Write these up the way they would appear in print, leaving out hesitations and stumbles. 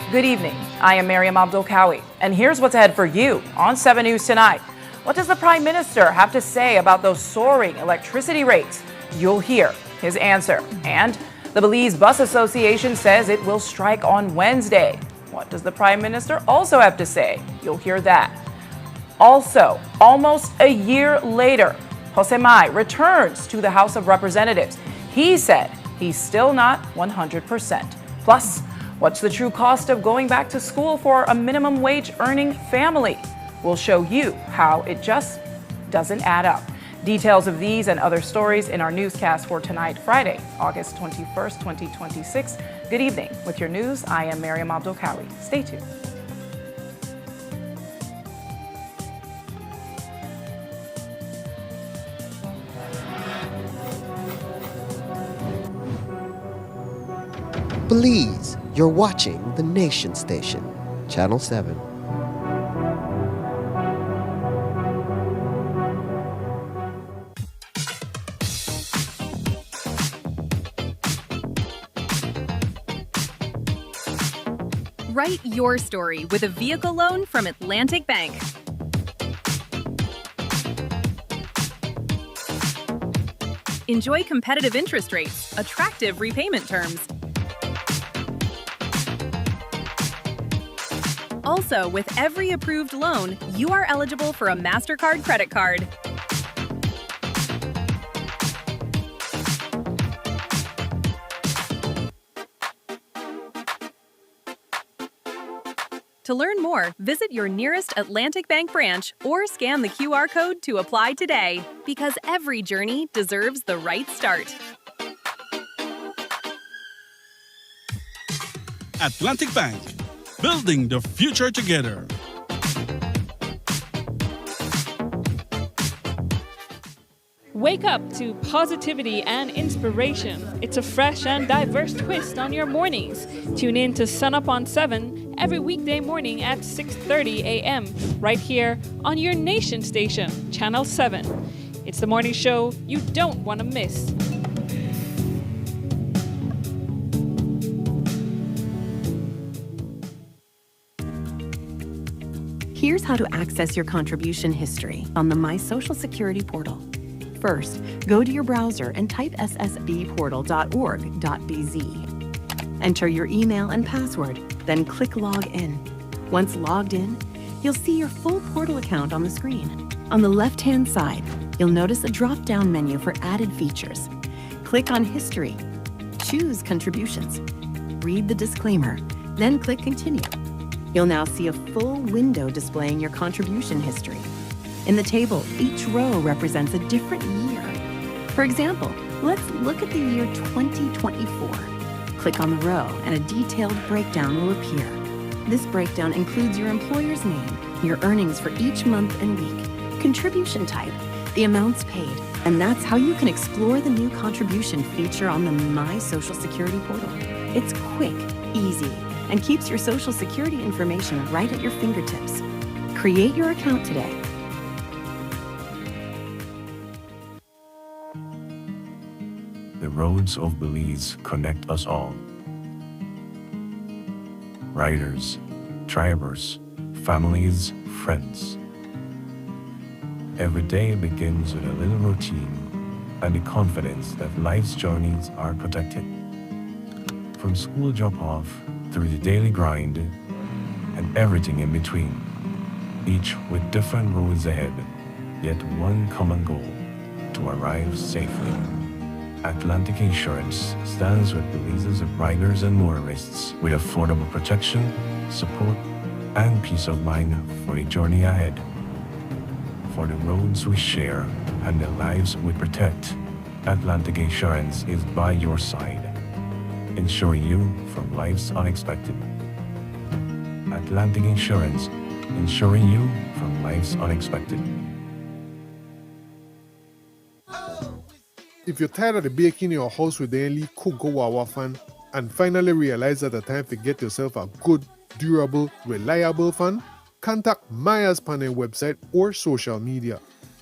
Good evening. I am Miriam Abdulkawi, and here's what's ahead for you on 7 News tonight. What does the Prime Minister have to say about those soaring electricity rates? You'll hear his answer. And the Belize Bus Association says it will strike on Wednesday. What does the Prime Minister also have to say? You'll hear that. Also, almost a year later, Jose Mai returns to the House of Representatives. He said he's still not 100%. Plus, what's the true cost of going back to school for a minimum wage earning family? We'll show you how it just doesn't add up. Details of these and other stories in our newscast for tonight, Friday, August 21st, 2026. Good evening. With your news, I am Miriam Abdulkawi. Stay tuned. Belize, you're watching the Nation Station, Channel 7. Write your story with a vehicle loan from Atlantic Bank. Enjoy competitive interest rates, attractive repayment terms. Also, with every approved loan, you are eligible for a MasterCard credit card. To learn more, visit your nearest Atlantic Bank branch or scan the QR code to apply today, because every journey deserves the right start. Atlantic Bank, building the future together. Wake up to positivity and inspiration. It's a fresh and diverse twist on your mornings. Tune in to Sun Up on 7 every weekday morning at 6:30 a.m. right here on your Nation Station, Channel 7. It's the morning show you don't want to miss. Here's how to access your contribution history on the My Social Security portal. First, go to your browser and type ssbportal.org.bz. Enter your email and password, then click Log In. Once logged in, you'll see your full portal account on the screen. On the left-hand side, you'll notice a drop-down menu for added features. Click on History. Choose Contributions. Read the disclaimer, then click Continue. You'll now see a full window displaying your contribution history. In the table, each row represents a different year. For example, let's look at the year 2024. Click on the row and a detailed breakdown will appear. This breakdown includes your employer's name, your earnings for each month and week, contribution type, the amounts paid, and that's how you can explore the new contribution feature on the My Social Security portal. It's quick, easy, and keeps your Social Security information right at your fingertips. Create your account today. The roads of Belize connect us all. Riders, drivers, families, friends. Every day begins with a little routine and the confidence that life's journeys are protected. From school drop-off through the daily grind and everything in between, each with different roads ahead, yet one common goal: to arrive safely. Atlantic Insurance stands with Belize's riders and motorists with affordable protection, support, and peace of mind for the journey ahead. For the roads we share and the lives we protect, Atlantic Insurance is by your side, ensuring you from life's unexpected. Atlantic Insurance, ensuring you from life's unexpected. If you're tired of the baking in your house with the only cook go wawa fan and finally realize that the time to get yourself a good, durable, reliable fan, contact Maya's panel website or social media.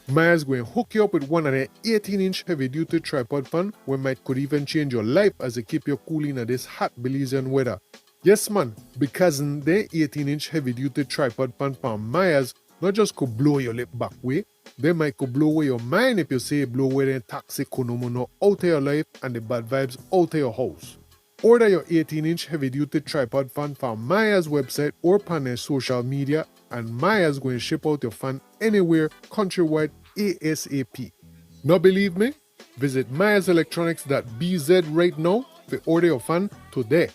Maya's going to hook you up with one of their 18-inch heavy-duty tripod fan where might could even change your life as they keep you cool in this hot Belizean weather. Yes, man, because the 18-inch heavy-duty tripod fan from Myers not just could blow your lip back way, they might could blow away your mind if you say blow away the toxic konomono out of your life and the bad vibes out of your house. Order your 18-inch heavy-duty tripod fan from Myers website or on their social media, and Myers going to ship out your fan anywhere countrywide ASAP. Not believe me? Visit myerselectronics.bz right now to order your fan today.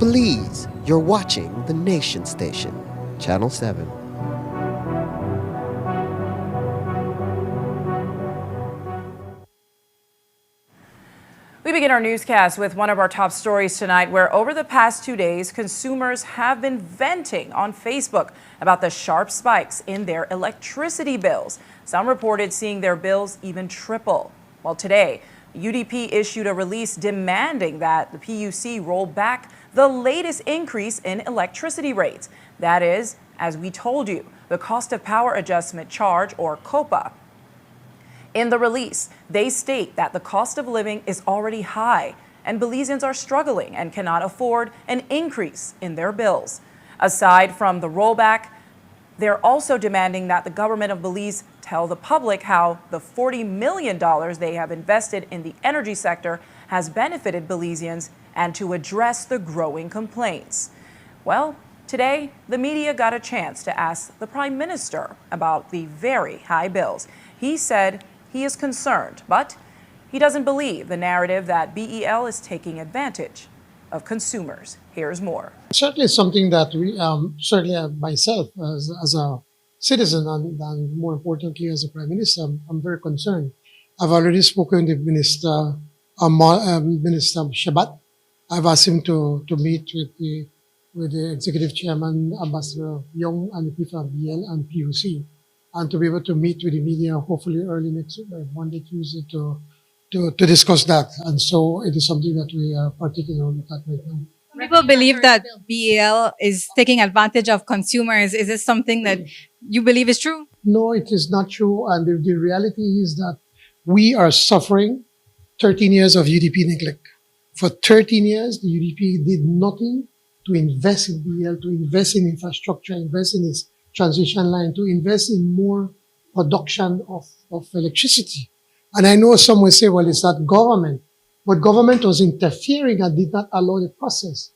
Please, you're watching the Nation Station, Channel 7. We begin our newscast with one of our top stories tonight, where over the past 2 days, consumers have been venting on Facebook about the sharp spikes in their electricity bills. Some reported seeing their bills even triple. Well, today, UDP issued a release demanding that the PUC roll back the latest increase in electricity rates. That is, as we told you, the Cost of Power Adjustment Charge, or COPA. In the release, they state that the cost of living is already high and Belizeans are struggling and cannot afford an increase in their bills. Aside from the rollback, they're also demanding that the government of Belize tell the public how the $40 million they have invested in the energy sector has benefited Belizeans and to address the growing complaints. Well, today, the media got a chance to ask the Prime Minister about the very high bills. He said he is concerned, but he doesn't believe the narrative that BEL is taking advantage of consumers. Here's more. Certainly something that we, certainly myself as a citizen and more importantly as a Prime Minister, I'm very concerned. I've already spoken to Minister Shabat. I've asked him to meet with the Executive Chairman, Ambassador Young, and the people of BL and PUC, and to be able to meet with the media hopefully early next week, by Monday, Tuesday, to discuss that. And so it is something that we are particularly looking at right now. People believe that BEL is taking advantage of consumers. Is this something that you believe is true? No, it is not true. And the reality is that we are suffering 13 years of UDP neglect. For 13 years, the UDP did nothing to invest in BEL, to invest in infrastructure, invest in its transition line, to invest in more production of electricity. And I know some will say, well, it's not government, but government was interfering and did not allow the process.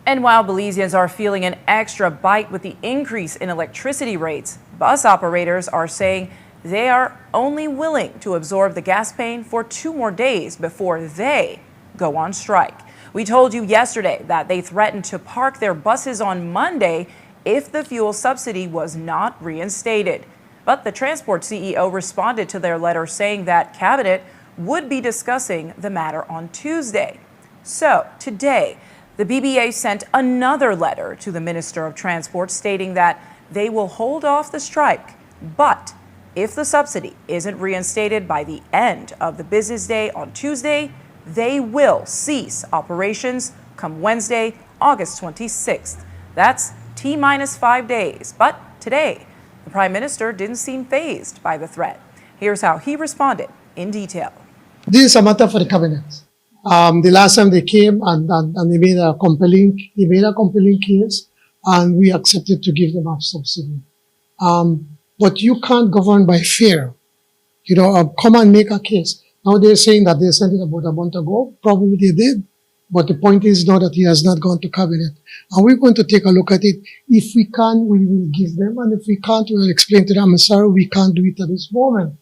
And while Belizeans are feeling an extra bite with the increase in electricity rates, bus operators are saying they are only willing to absorb the gas pain for 2 more days before they go on strike. We told you yesterday that they threatened to park their buses on Monday if the fuel subsidy was not reinstated. But the transport CEO responded to their letter saying that Cabinet would be discussing the matter on Tuesday. So today, the BBA sent another letter to the Minister of Transport stating that they will hold off the strike, but if the subsidy isn't reinstated by the end of the business day on Tuesday, they will cease operations come Wednesday, August 26th. That's T-minus 5 days. But today, the Prime Minister didn't seem fazed by the threat. Here's how he responded in detail. This is a matter for the Cabinet. The last time they came and they made a compelling case, and we accepted to give them a subsidy. But you can't govern by fear. Come and make a case. Now they're saying that they sent it about a month ago. Probably they did. But the point is now that it has not gone to Cabinet. And we're going to take a look at it. If we can, we will give them. And if we can't, we'll explain to them, I'm sorry, we can't do it at this moment.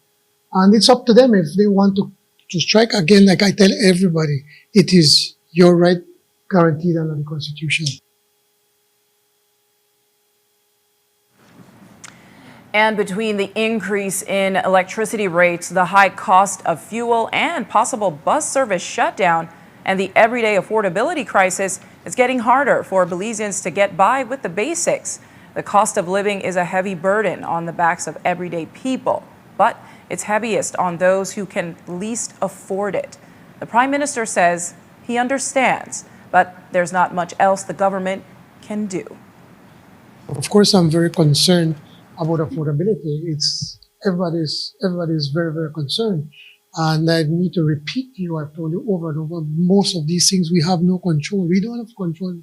And it's up to them if they want to strike. Again, like I tell everybody, it is your right guaranteed under the Constitution. And between the increase in electricity rates, the high cost of fuel, and possible bus service shutdown, and the everyday affordability crisis, it's getting harder for Belizeans to get by with the basics. The cost of living is a heavy burden on the backs of everyday people, but it's heaviest on those who can least afford it. The Prime Minister says he understands, but there's not much else the government can do. Of course, I'm very concerned about affordability. Everybody's very, very concerned. And I need to repeat to you, I've told you over and over, most of these things we have no control. We don't have control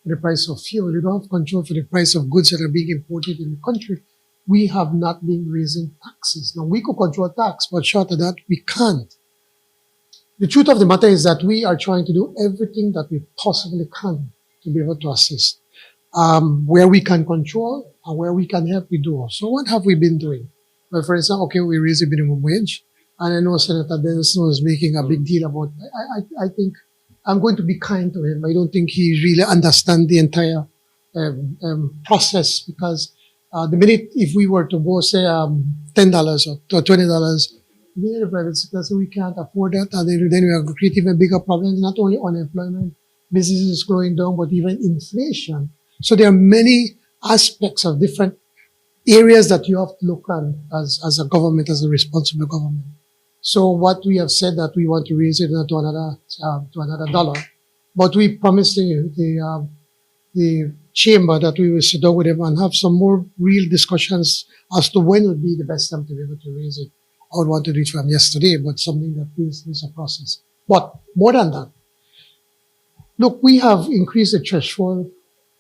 for the price of fuel. We don't have control for the price of goods that are being imported in the country. We have not been raising taxes. Now, we could control tax, but short of that, we can't. The truth of the matter is that we are trying to do everything that we possibly can to be able to assist. Where we can control and where we can help, we do. So what have we been doing? Well, for example, okay, we raise the minimum wage. And I know Senator Denison was making a big deal about. I think I'm going to be kind to him. I don't think he really understands the entire process, because the minute if we were to go say $10 or $20, we in the private sector, so we can't afford that, and then we are creating a bigger problem. Not only unemployment, businesses going down, but even inflation. So there are many aspects of different areas that you have to look at as a government, as a responsible government. So what we have said that we want to raise it to another dollar, but we promised the chamber that we will sit down with them and have some more real discussions as to when would be the best time to be able to raise it. I would want to do it from yesterday, but something that is a process. But more than that, look, we have increased the threshold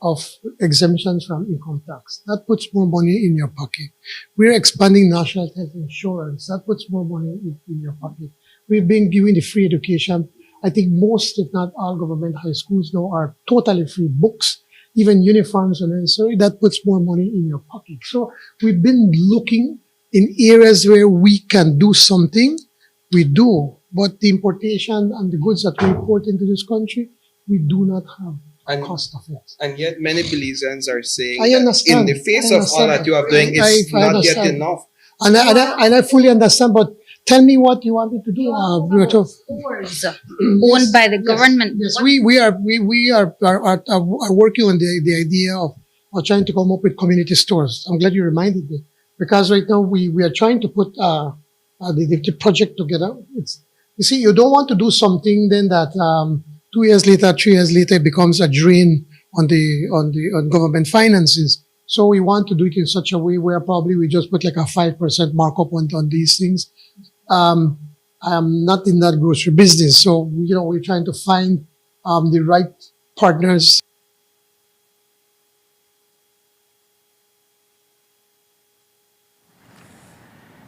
of exemptions from income tax. That puts more money in your pocket. We're expanding national health insurance. That puts more money in your pocket. We've been giving the free education. I think most, if not all, government high schools now are totally free. Books, even uniforms are necessary. That puts more money in your pocket. So we've been looking in areas where we can do something. We do. But the importation and the goods that we import into this country, we do not have cost of it. And yet many Belizeans are saying I understand. in the face of all that you are doing, it's not yet enough. And I fully understand, but tell me what you want me to do. Stores owned by the government. Yes, we are working on the idea of trying to come up with community stores. I'm glad you reminded me, because right now we are trying to put the project together. You see, you don't want to do something then that 2 years later, 3 years later, it becomes a drain on government finances. So we want to do it in such a way where probably we just put like a 5% markup on these things. I'm not in that grocery business, so we're trying to find the right partners.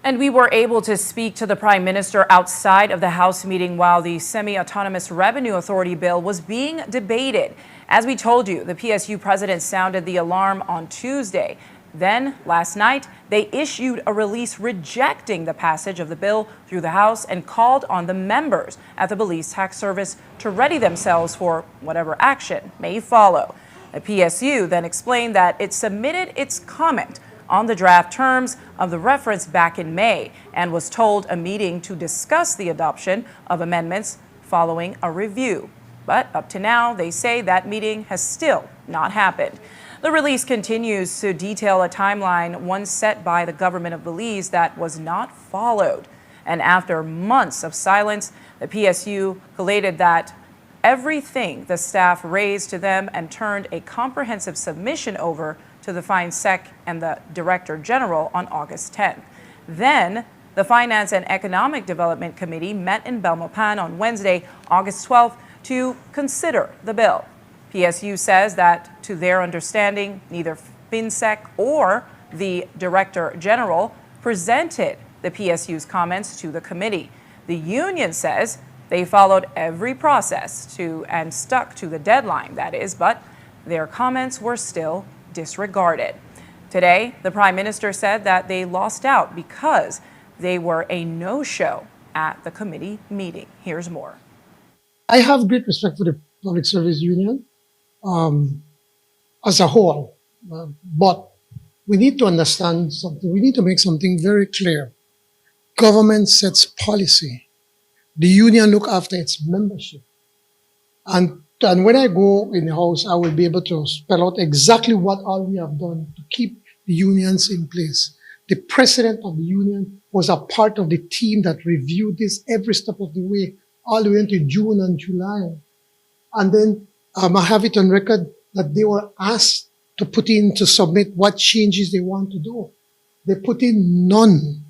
And we were able to speak to the Prime Minister outside of the House meeting while the Semi-Autonomous Revenue Authority bill was being debated. As we told you, the PSU president sounded the alarm on Tuesday. Then, last night, they issued a release rejecting the passage of the bill through the House and called on the members at the Belize Tax Service to ready themselves for whatever action may follow. The PSU then explained that it submitted its comment on the draft terms of the reference back in May and was told a meeting to discuss the adoption of amendments following a review. But up to now, they say that meeting has still not happened. The release continues to detail a timeline once set by the government of Belize that was not followed. And after months of silence, the PSU collated that everything the staff raised to them and turned a comprehensive submission over to the FinSec and the Director General on August 10th. Then, the Finance and Economic Development Committee met in Belmopan on Wednesday, August 12th, to consider the bill. PSU says that, to their understanding, neither FinSec or the Director General presented the PSU's comments to the committee. The union says they followed every process and stuck to the deadline, that is, but their comments were still disregarded. Today, the Prime Minister said that they lost out because they were a no-show at the committee meeting. Here's more. I have great respect for the Public Service Union as a whole, but we need to understand something. We need to make something very clear. Government sets policy. The union look after its membership. And when I go in the House, I will be able to spell out exactly what all we have done to keep the unions in place. The president of the union was a part of the team that reviewed this every step of the way, all the way into June and July. And then I have it on record that they were asked to submit what changes they want to do. They put in none.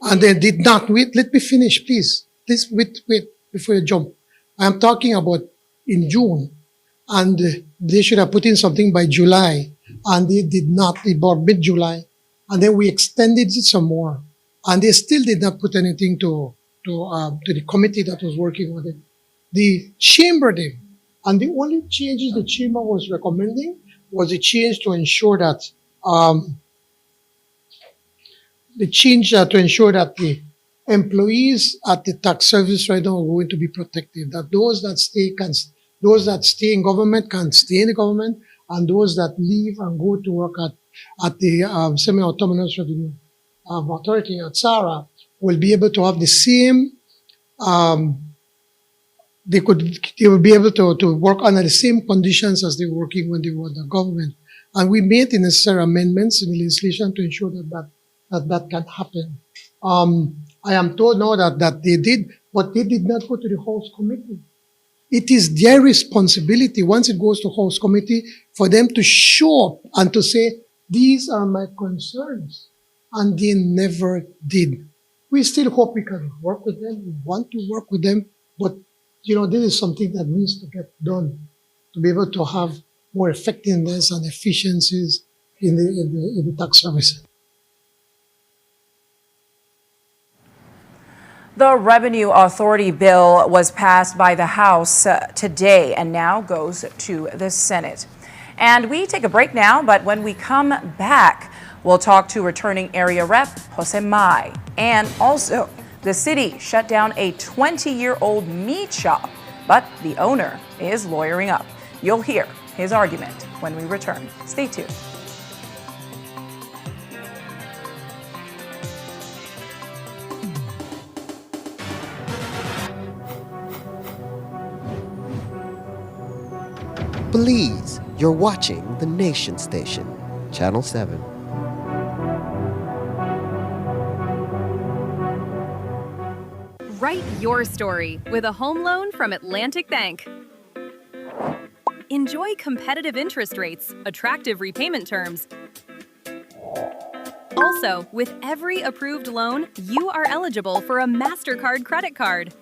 And they did not. Wait, let me finish, please. Wait, before you jump. I'm talking about in June, and they should have put in something by July, and they did not. They bought mid-July, and then we extended it some more, and they still did not put anything to the committee that was working on it. The chamber did, and the only changes the chamber was recommending was a change to ensure that the employees at the tax service right now are going to be protected. That those that stay in government can stay in the government, and those that leave and go to work at the semi-autonomous revenue authority at SARA will be able to have the same. They will be able to work under the same conditions as they were working when they were in the government. And we made the necessary amendments in the legislation to ensure that can happen. I am told now that they did, but they did not go to the House Committee. It is their responsibility, once it goes to House Committee, for them to show up and to say, these are my concerns. And they never did. We still hope we can work with them. We want to work with them, but this is something that needs to get done to be able to have more effectiveness and efficiencies in the tax service. The Revenue Authority bill was passed by the House today and now goes to the Senate. And we take a break now, but when we come back, we'll talk to returning area rep Jose Mai. And also, the city shut down a 20-year-old meat shop, but the owner is lawyering up. You'll hear his argument when we return. Stay tuned. Please, you're watching the Nation Station, Channel 7. Write your story with a home loan from Atlantic Bank. Enjoy competitive interest rates, attractive repayment terms. Also, with every approved loan, you are eligible for a MasterCard credit card.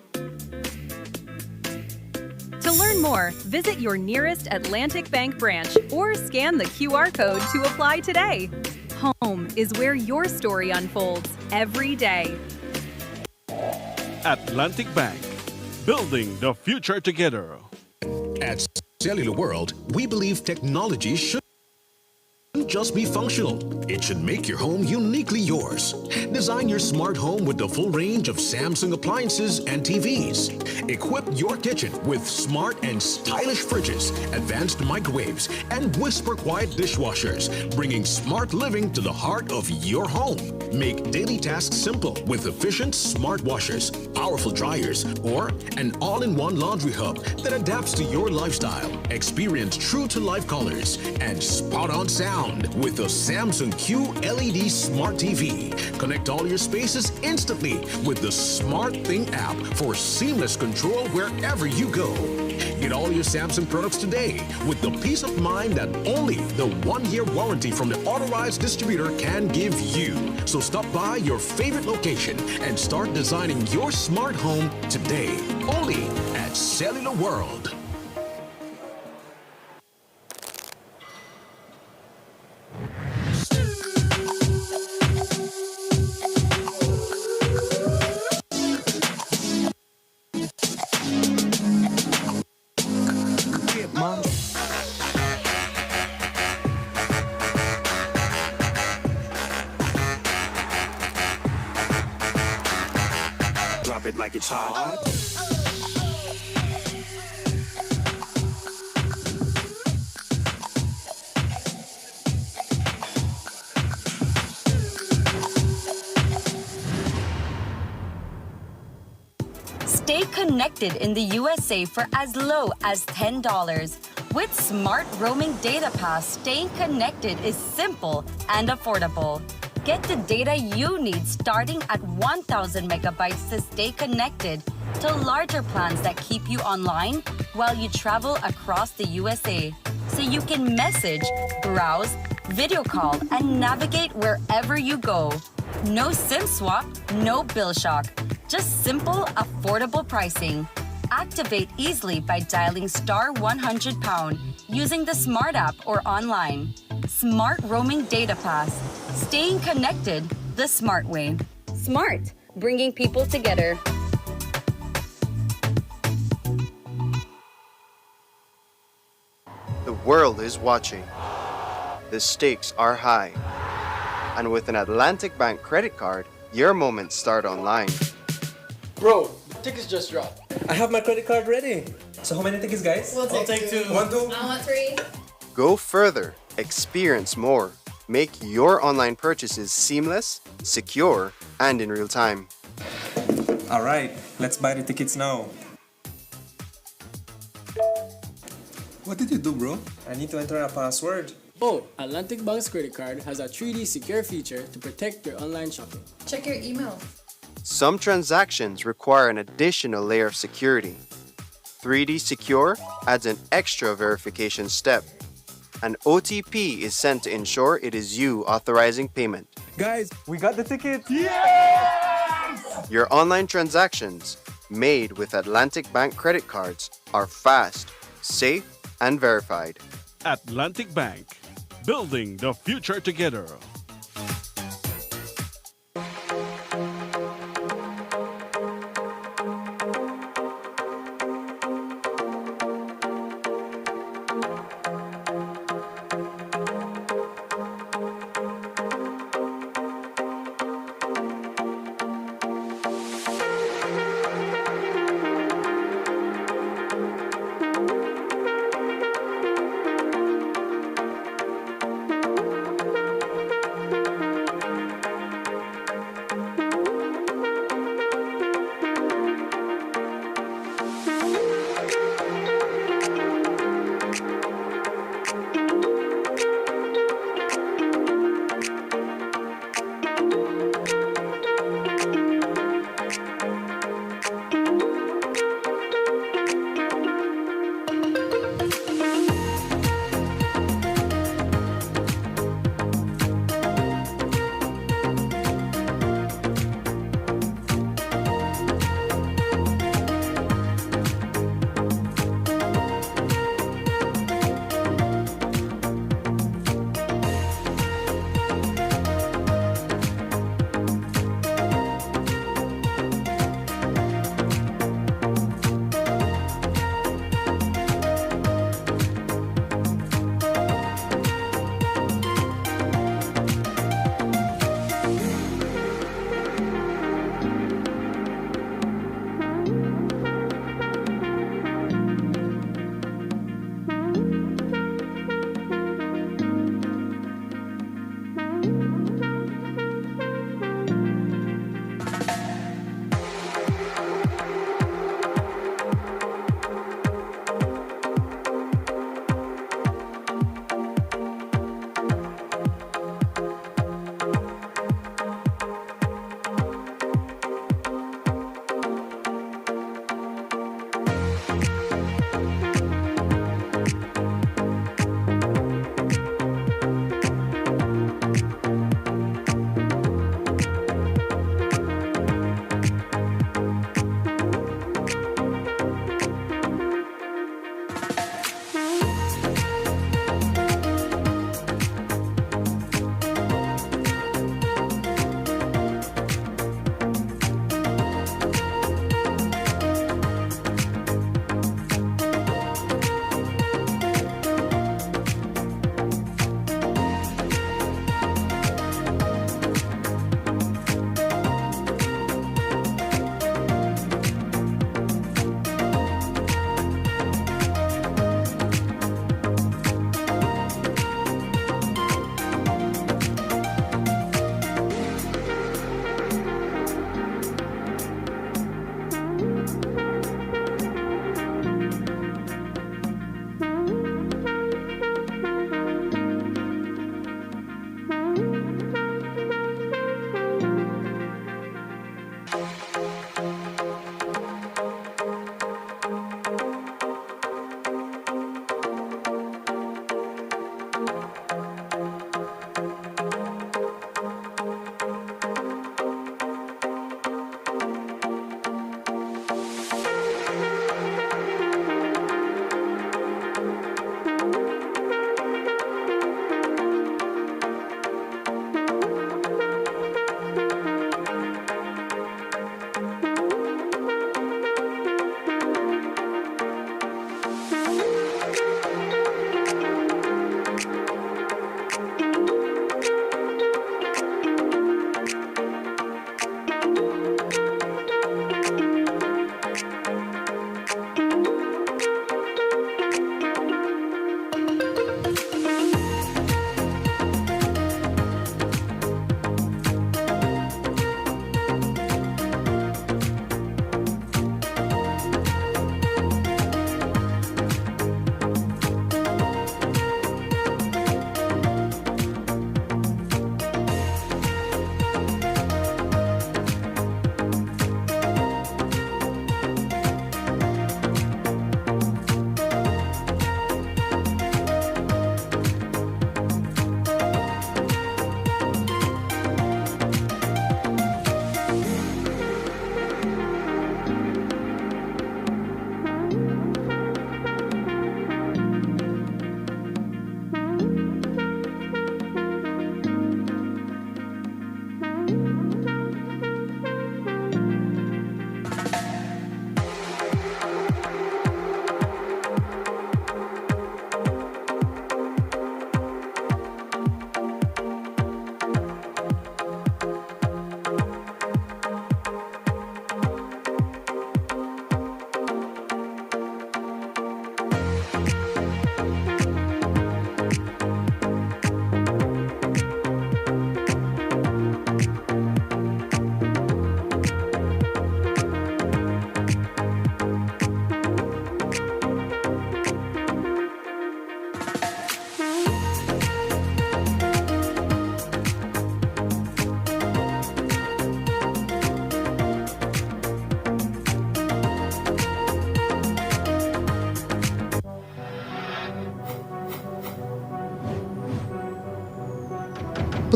To learn more, visit your nearest Atlantic Bank branch or scan the QR code to apply today. Home is where your story unfolds every day. Atlantic Bank, building the future together. At Cellular World, we believe technology shouldn't just be functional. It should make your home uniquely yours. Design your smart home with the full range of Samsung appliances and TVs. Equip your kitchen with smart and stylish fridges, advanced microwaves, and whisper-quiet dishwashers, bringing smart living to the heart of your home. Make daily tasks simple with efficient smart washers, powerful dryers, or an all-in-one laundry hub that adapts to your lifestyle. Experience true-to-life colors and spot-on sound with the Samsung Q LED Smart TV. Connect all your spaces instantly with the Smart Thing app for seamless control wherever you go. Get all your Samsung products today with the peace of mind that only the 1-year warranty from the authorized distributor can give you. So stop by your favorite location and start designing your smart home today. Only at Cellular World. Drop it like it's hot. Stay connected in the USA for as low as $10. With Smart Roaming Data Pass, staying connected is simple and affordable. Get the data you need starting at 1,000 megabytes to stay connected to larger plans that keep you online while you travel across the USA. So you can message, browse, video call, and navigate wherever you go. No SIM swap, no bill shock. Just simple, affordable pricing. Activate easily by dialing *100# using the Smart app or online. Smart Roaming Data Pass. Staying connected the smart way. Smart, bringing people together. The world is watching. The stakes are high. And with an Atlantic Bank credit card, your moments start online. Bro, tickets just dropped. I have my credit card ready. So how many tickets, guys? I'll take two. 1, 2. I want 3. Go further, experience more. Make your online purchases seamless, secure, and in real time. All right, let's buy the tickets now. What did you do, bro? I need to enter a password. Oh, Atlantic Bank's credit card has a 3D secure feature to protect your online shopping. Check your email. Some transactions require an additional layer of security. 3D Secure adds an extra verification step. An OTP is sent to ensure it is you authorizing payment. Guys, we got the tickets! Your online transactions made with Atlantic Bank credit cards are fast, safe, and verified. Atlantic Bank, building the future together.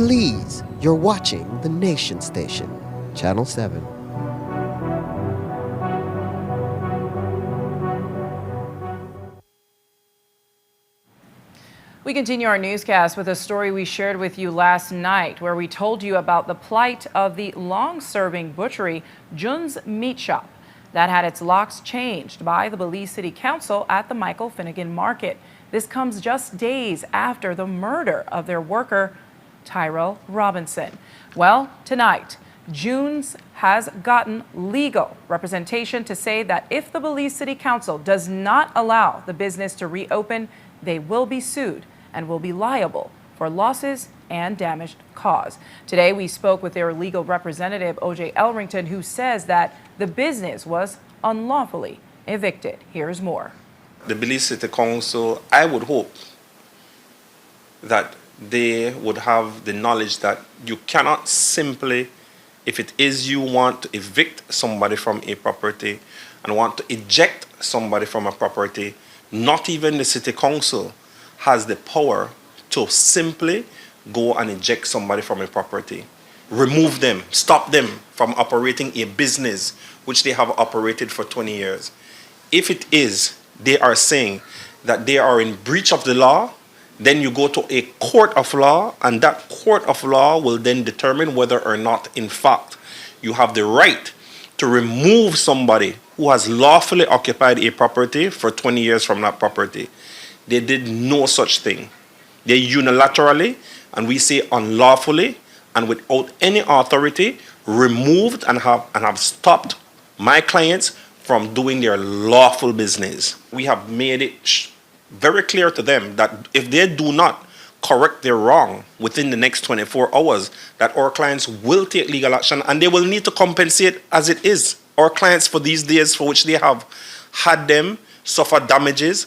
Belize, you're watching the Nation Station, Channel 7. We continue our newscast with a story we shared with you last night, where we told you about the plight of the long-serving butchery Jun's Meat Shop that had its locks changed by the Belize City Council at the Michael Finnegan Market. This comes just days after the murder of their worker, Tyrell Robinson. Well, tonight, Jun's has gotten legal representation to say that if the Belize City Council does not allow the business to reopen, they will be sued and will be liable for losses and damage caused. Today, we spoke with their legal representative, O.J. Elrington, who says that the business was unlawfully evicted. Here's more. The Belize City Council, I would hope that they would have the knowledge that you cannot simply, if it is you want to evict somebody from a property and want to eject somebody from a property, not even the City Council has the power to simply go and eject somebody from a property, remove them, stop them from operating a business which they have operated for 20 years. If it is, they are saying that they are in breach of the law, then you go to a court of law, and that court of law will then determine whether or not, in fact, you have the right to remove somebody who has lawfully occupied a property for 20 years from that property. They did no such thing. They unilaterally, and we say unlawfully, and without any authority, removed and have stopped my clients from doing their lawful business. We have made it very clear to them that if they do not correct their wrong within the next 24 hours, that our clients will take legal action and they will need to compensate as it is. Our clients for these days for which they have had them suffer damages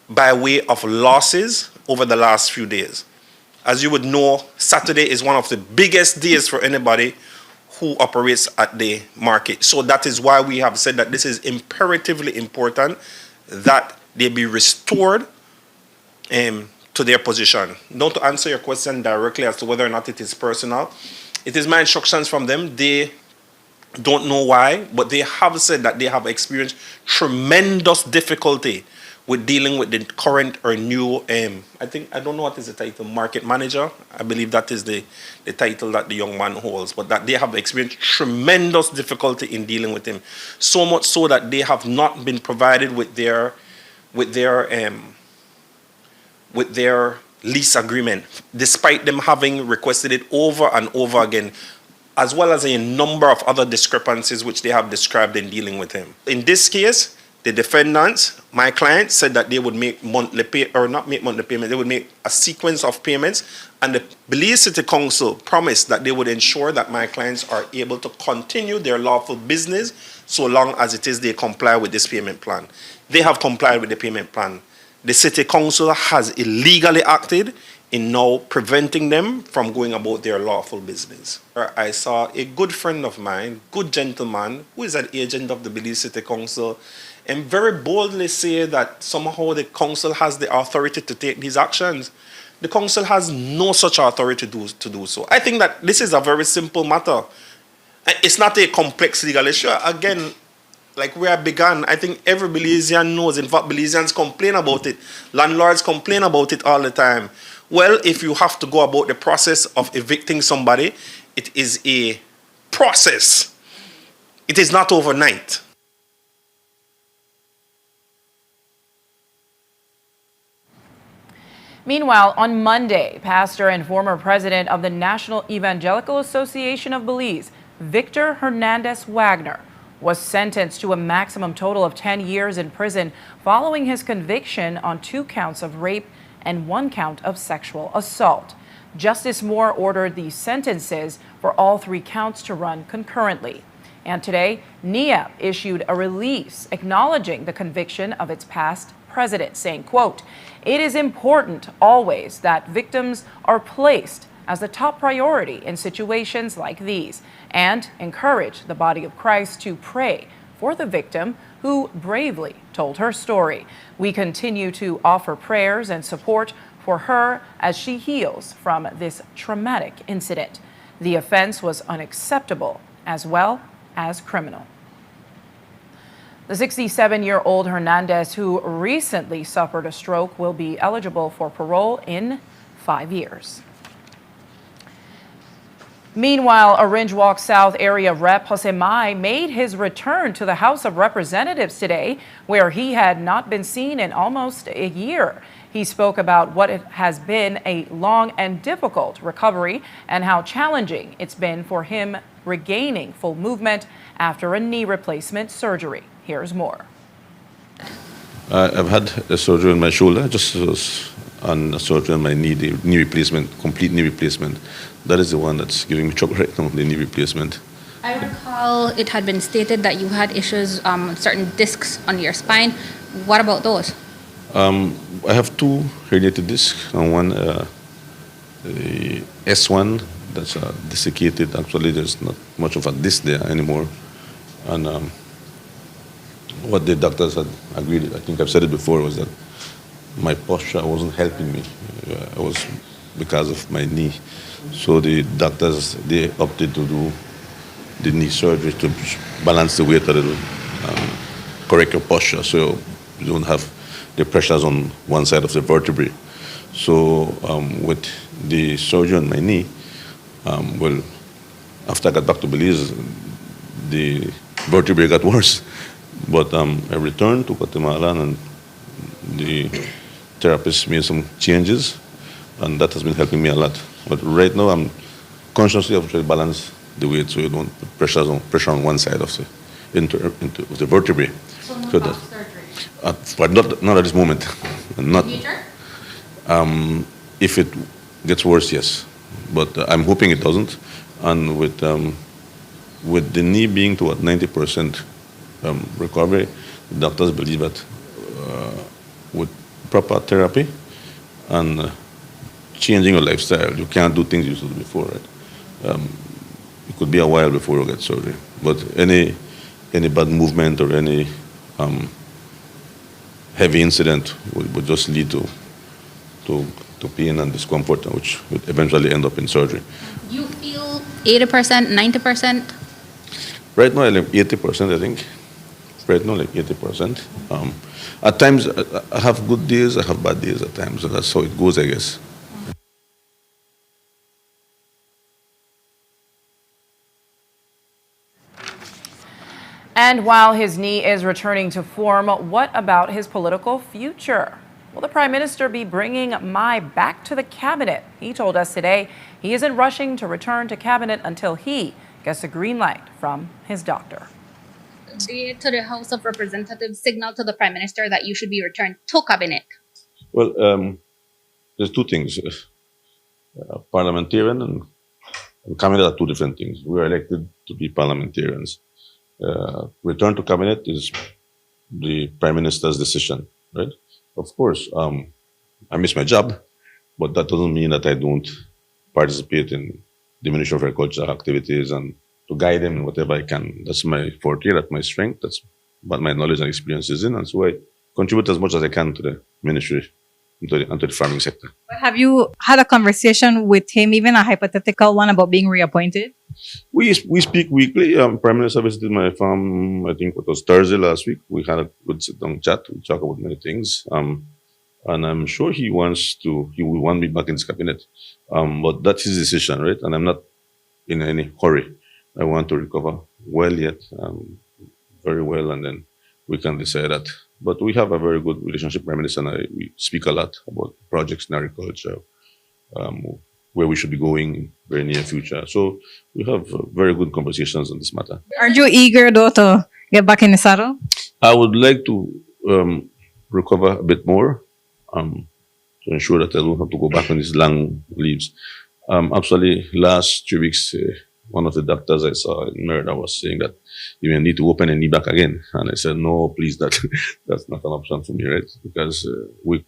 by way of losses over the last few days. As you would know, Saturday is one of the biggest days for anybody who operates at the market. So that is why we have said that this is imperatively important that they be restored to their position. Now, to answer your question directly as to whether or not it is personal, it is my instructions from them. They don't know why, but they have said that they have experienced tremendous difficulty with dealing with the current or new, I don't know what is the title, market manager. I believe that is the title that the young man holds, but that they have experienced tremendous difficulty in dealing with him. So much so that they have not been provided with their lease agreement, despite them having requested it over and over again, as well as a number of other discrepancies which they have described in dealing with him. In this case, the defendants, my clients, said that they would make monthly payment, they would make a sequence of payments, and the Belize City Council promised that they would ensure that my clients are able to continue their lawful business so long as it is they comply with this payment plan. They have complied with the payment plan. The City Council has illegally acted in now preventing them from going about their lawful business. I saw a good friend of mine, good gentleman, who is an agent of the Belize City Council, and very boldly say that somehow the council has the authority to take these actions. The council has no such authority to do so. I think that this is a very simple matter. It's not a complex legal issue. Again, like where I began, I think every Belizean knows. In fact, Belizeans complain about it. Landlords complain about it all the time. Well, if you have to go about the process of evicting somebody, it is a process. It is not overnight. Meanwhile, on Monday, pastor and former president of the National Evangelical Association of Belize, Victor Hernandez Wagner, was sentenced to a maximum total of 10 years in prison following his conviction on 2 counts of rape and 1 count of sexual assault. Justice Moore ordered the sentences for all 3 counts to run concurrently. And today, NIA issued a release acknowledging the conviction of its past president, saying, quote, "It is important always that victims are placed as the top priority in situations like these, and encourage the body of Christ to pray for the victim who bravely told her story. We continue to offer prayers and support for her as she heals from this traumatic incident. The offense was unacceptable as well as criminal. The 67-year-old Hernandez, who recently suffered a stroke, will be eligible for parole in 5 years. Meanwhile, Orange Walk South area Rep. Jose Mai made his return to the House of Representatives today, where he had not been seen in almost a year. He spoke about what it has been a long and difficult recovery and how challenging it's been for him regaining full movement after a knee replacement surgery. Here's more. I've had a surgery on my shoulder, just on a surgery on my knee, the knee replacement, complete knee replacement. That is the one that's giving me trouble right now, the knee replacement. I recall it had been stated that you had issues, certain discs on your spine. What about those? I have two herniated discs, and one the S1 that's desiccated. Actually, there's not much of a disc there anymore. And what the doctors had agreed, I think I've said it before, was that my posture wasn't helping me. I was because of my knee. So the doctors, they opted to do the knee surgery to balance the weight a little, correct your posture so you don't have the pressures on one side of the vertebrae. So with the surgery on my knee, well, after I got back to Belize, the vertebrae got worse. But I returned to Guatemala and the therapist made some changes, and that has been helping me a lot. But right now, I'm consciously trying to balance the weight so you don't put pressure on one side of the vertebrae. So that, surgery? But not at this moment. Not. Future? If it gets worse, yes. But I'm hoping it doesn't. And with the knee being to 90% recovery, the doctors believe that with proper therapy and changing your lifestyle, you can't do things you used to do before, right? It could be a while before you get surgery. But any bad movement or any heavy incident would just lead to pain and discomfort, which would eventually end up in surgery. You feel 80%, 90%? Right now, like 80%, I think. Right now, like 80%. At times, I have good days, I have bad days at times. So that's how it goes, I guess. And while his knee is returning to form, what about his political future? Will the Prime Minister be bringing Mai back to the cabinet? He told us today he isn't rushing to return to cabinet until he gets a green light from his doctor. Did the House of Representatives signal to the Prime Minister that you should be returned to cabinet? Well, there's two things. Parliamentarian and cabinet are two different things. We are elected to be parliamentarians. Return to cabinet is the Prime Minister's decision, right? Of course, I miss my job, but that doesn't mean that I don't participate in the Ministry of Agriculture activities and to guide them in whatever I can. That's my forte, that's my strength, that's what my knowledge and experience is in, and so I contribute as much as I can to the ministry and to the farming sector. Have you had a conversation with him, even a hypothetical one, about being reappointed? We speak weekly. Prime Minister visited my farm, I think it was Thursday last week. We had a good sit-down chat. We talk about many things. And I'm sure he will want me back in his cabinet. But that's his decision, right? And I'm not in any hurry. I want to recover well yet, very well, and then we can decide that. But we have a very good relationship, Prime Minister and I. We speak a lot about projects in agriculture, where we should be going in the very near future. So we have very good conversations on this matter. Aren't you eager, though, to get back in the saddle? I would like to recover a bit more to ensure that I don't have to go back on these long leaves. Actually, last 3 weeks, one of the doctors I saw in Merida was saying that you may need to open a knee back again. And I said, no, please, that's not an option for me, right? Because we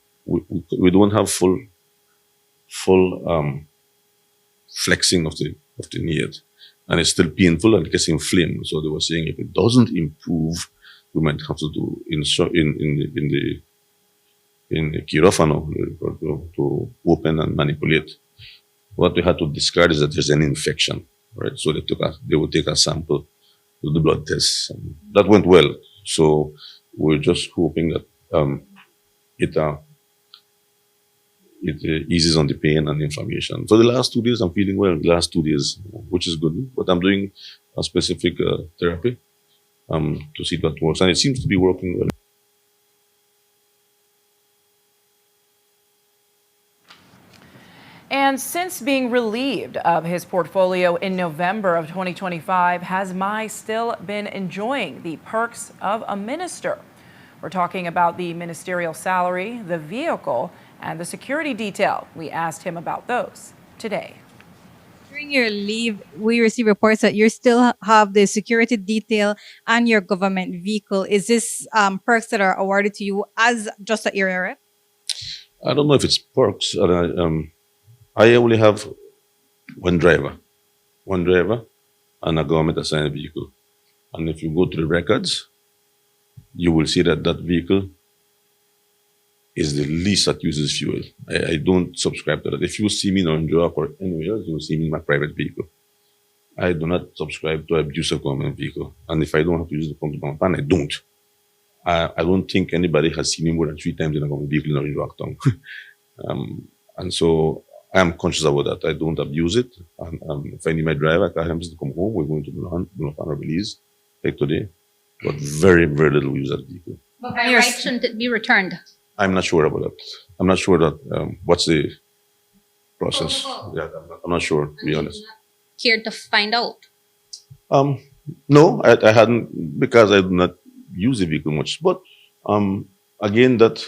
don't have full flexing of the knee yet. And it's still painful and it gets inflamed. So they were saying if it doesn't improve, we might have to do in in quirófano to open and manipulate. What we had to discard is that there's an infection, right? So they would take a sample, do the blood tests. That went well. So we're just hoping that it eases on the pain and inflammation. For the last 2 days, I'm feeling well. The last 2 days, which is good. But I'm doing a specific therapy to see if that works, and it seems to be working well. And since being relieved of his portfolio in November of 2025, has Mai still been enjoying the perks of a minister? We're talking about the ministerial salary, the vehicle, and the security detail. We asked him about those today. During your leave, we received reports that you still have the security detail and your government vehicle. Is this perks that are awarded to you as just an area rep? I don't know if it's perks. I only have one driver and a government assigned vehicle. And if you go to the records, you will see that that vehicle is the least that uses fuel. I don't subscribe to that. If you see me in Orange or anywhere else, you will see me in my private vehicle. I do not subscribe to abuse of government vehicle. And if I don't have to use the pump pan, I don't. I don't think anybody has seen me more than 3 times in a government vehicle in Orange town. And so I am conscious about that. I don't abuse it. And if I need my driver, I tell him to come home. We're going to Bulacan or Belize, like today. But very, very little use that vehicle. But by right, shouldn't it be returned? I'm not sure about that. I'm not sure that what's the process. Yeah, I'm not sure, to be honest. Cared to find out? No, I hadn't, because I do not use the vehicle much. But again, that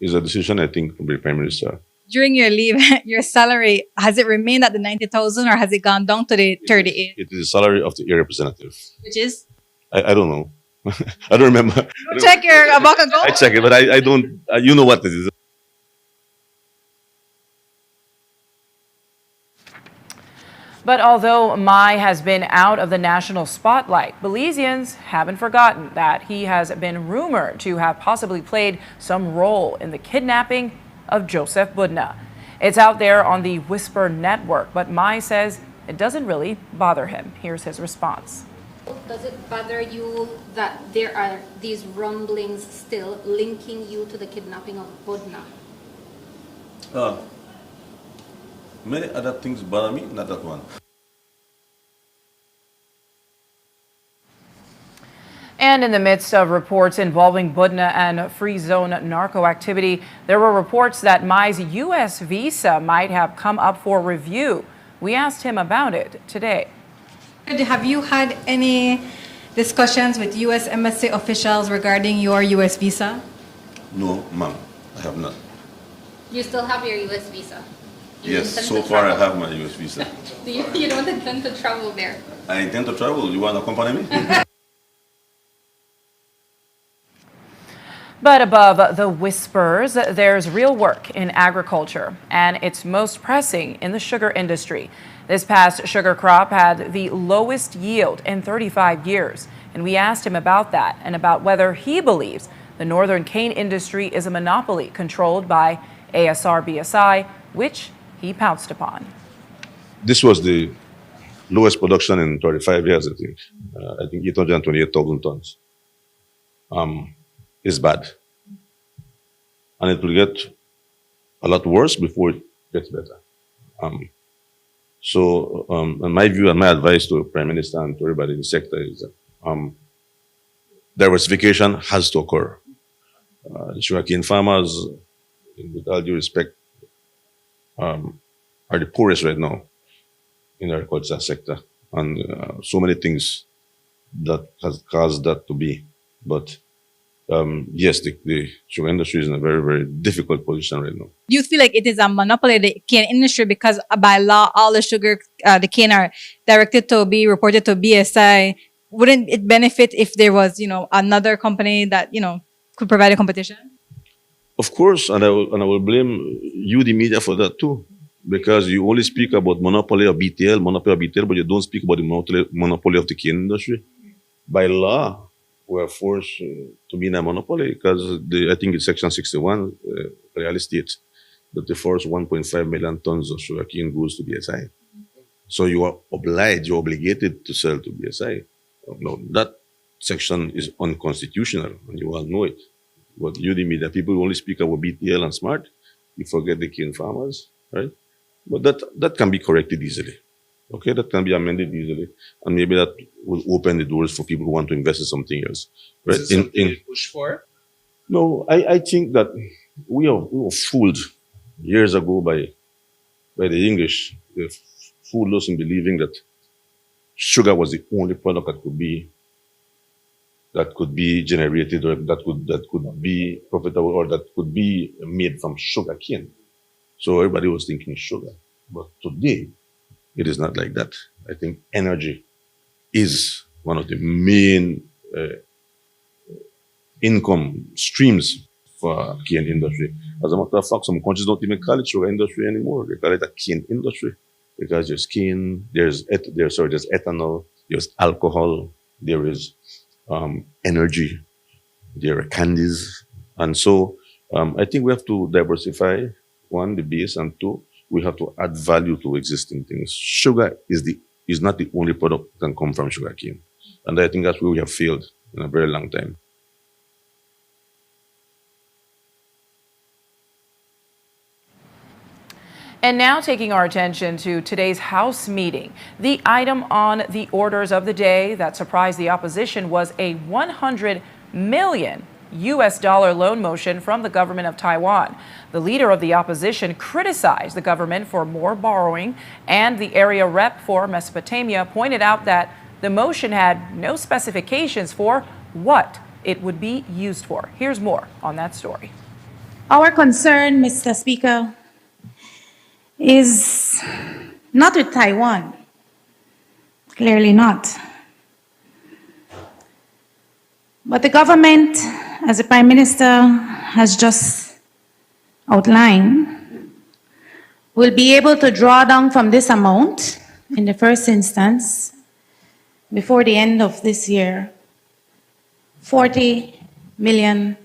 is a decision, I think, from the Prime Minister. During your leave, your salary, has it remained at the 90,000 or has it gone down to the 38? It is the salary of the area representative. Which is? I don't know. I don't remember. Check your bank account. I check it, but I don't. You know what it is. But although Mai has been out of the national spotlight, Belizeans haven't forgotten that he has been rumored to have possibly played some role in the kidnapping of Joseph Budna. It's out there on the Whisper network, but Mai says it doesn't really bother him. Here's his response. Does it bother you that there are these rumblings still linking you to the kidnapping of Budna? Many other things bother me, not that one. And in the midst of reports involving Budna and Free Zone narco activity, there were reports that Mai's U.S. visa might have come up for review. We asked him about it today. Have you had any discussions with U.S. Embassy officials regarding your U.S. visa? No, ma'am, I have not. You still have your U.S. visa? Yes, so far I have my U.S. visa. You don't intend to travel there? I intend to travel. You want to accompany me? But above the whispers, there's real work in agriculture, and it's most pressing in the sugar industry. This past sugar crop had the lowest yield in 35 years, and we asked him about that and about whether he believes the northern cane industry is a monopoly controlled by ASR-BSI, which he pounced upon. This was the lowest production in 35 years, I think. I think 828,000 tons. Is bad. And it will get a lot worse before it gets better. So, in my view and my advice to the Prime Minister and to everybody in the sector is that diversification has to occur. Sugarcane farmers, with all due respect, are the poorest right now in the agriculture sector. And so many things that has caused that to be. But yes, the sugar industry is in a very, very difficult position right now. Do you feel like it is a monopoly, the cane industry, because by law, all the sugar, the cane are directed to be reported to BSI? Wouldn't it benefit if there was, another company that, could provide a competition? Of course, and I will blame you, the media, for that too. Because you only speak about monopoly of BTL, but you don't speak about the monopoly of the cane industry. By law, were forced to be in a monopoly because I think it's Section 61 real estate that the first 1.5 million tons of sugarcane goes to BSI. So you are obliged, you're obligated to sell to BSI. Now, that section is unconstitutional, and you all know it. But you, the media people, only speak about BTL and SMART. You forget the cane farmers, right? But that can be corrected easily. Okay, that can be amended easily, and maybe that will open the doors for people who want to invest in something else. Right? Is it something you push for? No, I think that we were fooled years ago by the English. They fooled us in believing that sugar was the only product that could be generated, or that could be profitable, or that could be made from sugar cane. So everybody was thinking sugar. But today, it is not like that. I think energy is one of the main income streams for cane industry. As a matter of fact, some countries don't even call it sugar industry anymore. They call it a cane industry because there's cane, there's ethanol, there's alcohol, there is energy, there are candies, and so I think we have to diversify. One, the base, and two, we have to add value to existing things. Sugar is not the only product that can come from sugarcane, and I think that's where we have failed in a very long time. And now taking our attention to today's House meeting. The item on the orders of the day that surprised the opposition was a $100 million loan motion from the government of Taiwan. The leader of the opposition criticized the government for more borrowing, and the area rep for Mesopotamia pointed out that the motion had no specifications for what it would be used for. Here's more on that story. Our concern, Mr. Speaker, is not with Taiwan. Clearly not. But the government, as the Prime Minister has just outlined, will be able to draw down from this amount in the first instance before the end of this year, $40 million.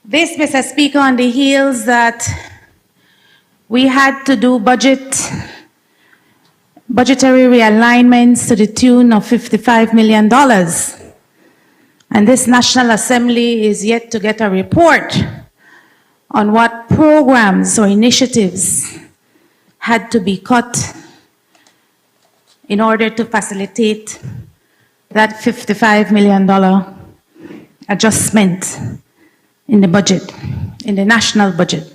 This, Mr. Speaker, on the heels that we had to do budgetary realignments to the tune of $55 million. And this National Assembly is yet to get a report on what programs or initiatives had to be cut in order to facilitate that $55 million adjustment in the budget, in the national budget.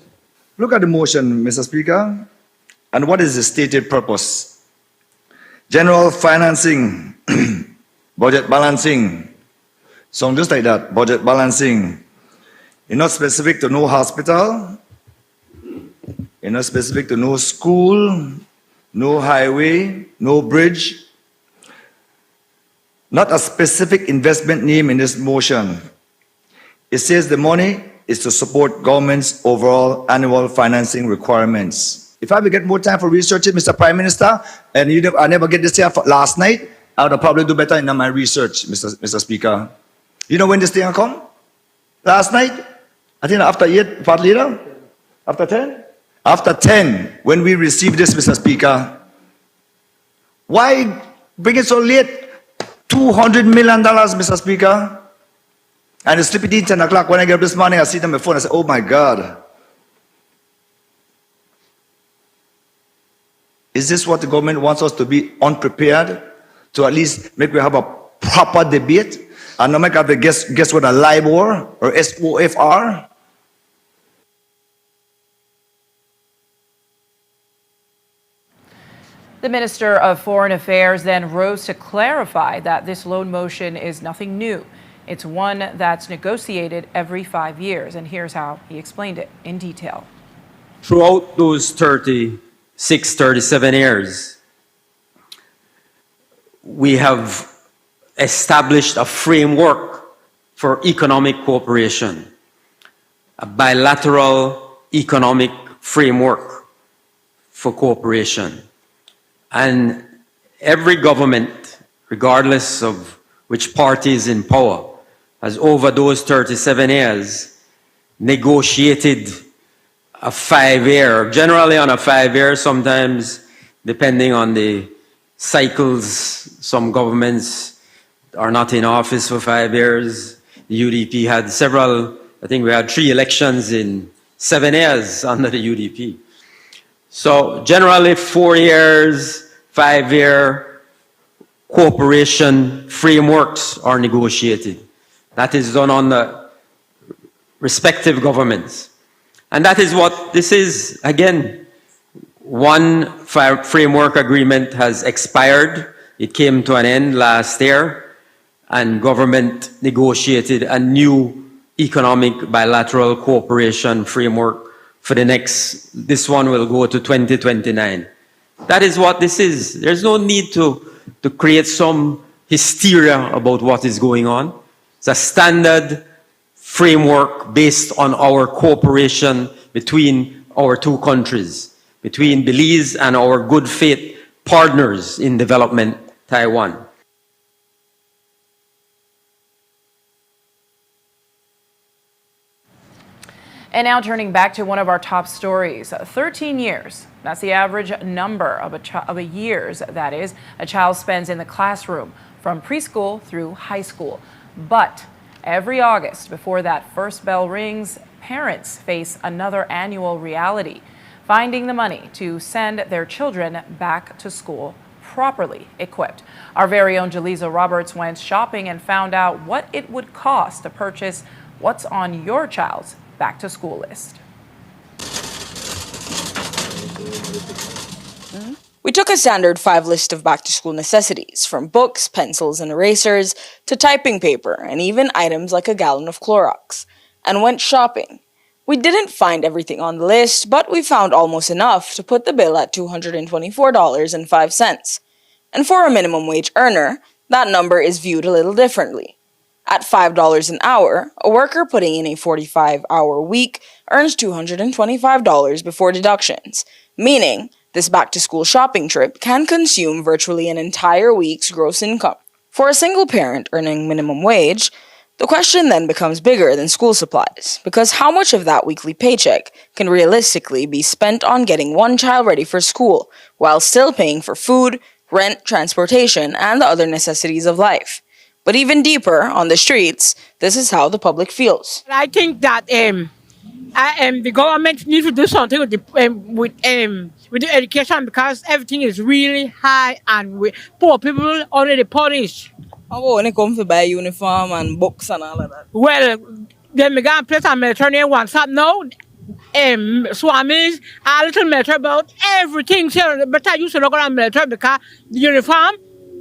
Look at the motion, Mr. Speaker, and what is the stated purpose? General financing, budget balancing, so just like that, budget balancing. It's not specific to no hospital, it's not specific to no school, no highway, no bridge, not a specific investment name in this motion. It says the money is to support government's overall annual financing requirements. If I would get more time for researching, Mr. Prime Minister, and I never get this here last night, I would probably do better in my research, Mr. Speaker. You know when this thing will come? Last night? I think after 8, part later? After 10? After 10, when we received this, Mr. Speaker. Why bring it so late? $200 million, Mr. Speaker. And it's sleeping 10 o'clock. When I get up this morning, I see them on my phone. I say, oh my God. Is this what the government wants us to be unprepared? To at least make we have a proper debate? And not make have the guess what a LIBOR or SOFR? The Minister of Foreign Affairs then rose to clarify that this loan motion is nothing new. It's one that's negotiated every 5 years, and here's how he explained it in detail. Throughout those 36, 37 years, we have established a framework for economic cooperation, a bilateral economic framework for cooperation. And every government regardless of which party is in power, has over those 37 years negotiated a 5-year, generally on a 5-year, sometimes depending on the cycles, some governments are not in office for 5 years. The UDP had several, I think we had 3 elections in 7 years under the UDP. So generally 4 years, 5-year cooperation frameworks are negotiated. That is done on the respective governments. And that is what this is. Again, one framework agreement has expired. It came to an end last year, and government negotiated a new economic bilateral cooperation framework for the next, this one will go to 2029. That is what this is. There's no need to create some hysteria about what is going on. It's a standard framework based on our cooperation between our two countries, between Belize and our good faith partners in development, Taiwan. And now turning back to one of our top stories, 13 years. That's the average number of years, that is, a child spends in the classroom from preschool through high school. But every August, before that first bell rings, parents face another annual reality, finding the money to send their children back to school properly equipped. Our very own Jaleesa Roberts went shopping and found out what it would cost to purchase what's on your child's back to school list. We took a standard 5 list of back to school necessities, from books, pencils, and erasers to typing paper and even items like a gallon of Clorox, and went shopping. We didn't find everything on the list, but we found almost enough to put the bill at $224.05. And for a minimum wage earner, that number is viewed a little differently. At $5 an hour, a worker putting in a 45-hour week earns $225 before deductions, meaning this back-to-school shopping trip can consume virtually an entire week's gross income. For a single parent earning minimum wage, the question then becomes bigger than school supplies, because how much of that weekly paycheck can realistically be spent on getting one child ready for school, while still paying for food, rent, transportation, and the other necessities of life? But even deeper, on the streets, this is how the public feels. I think that the government needs to do something with the education, because everything is really high and poor people already punished. How about when it comes to buy uniform and books and all of that? Well, then we got a place on Mediterranean one shop now. Swamis, a little matter about everything. So better use to look around military, because the uniform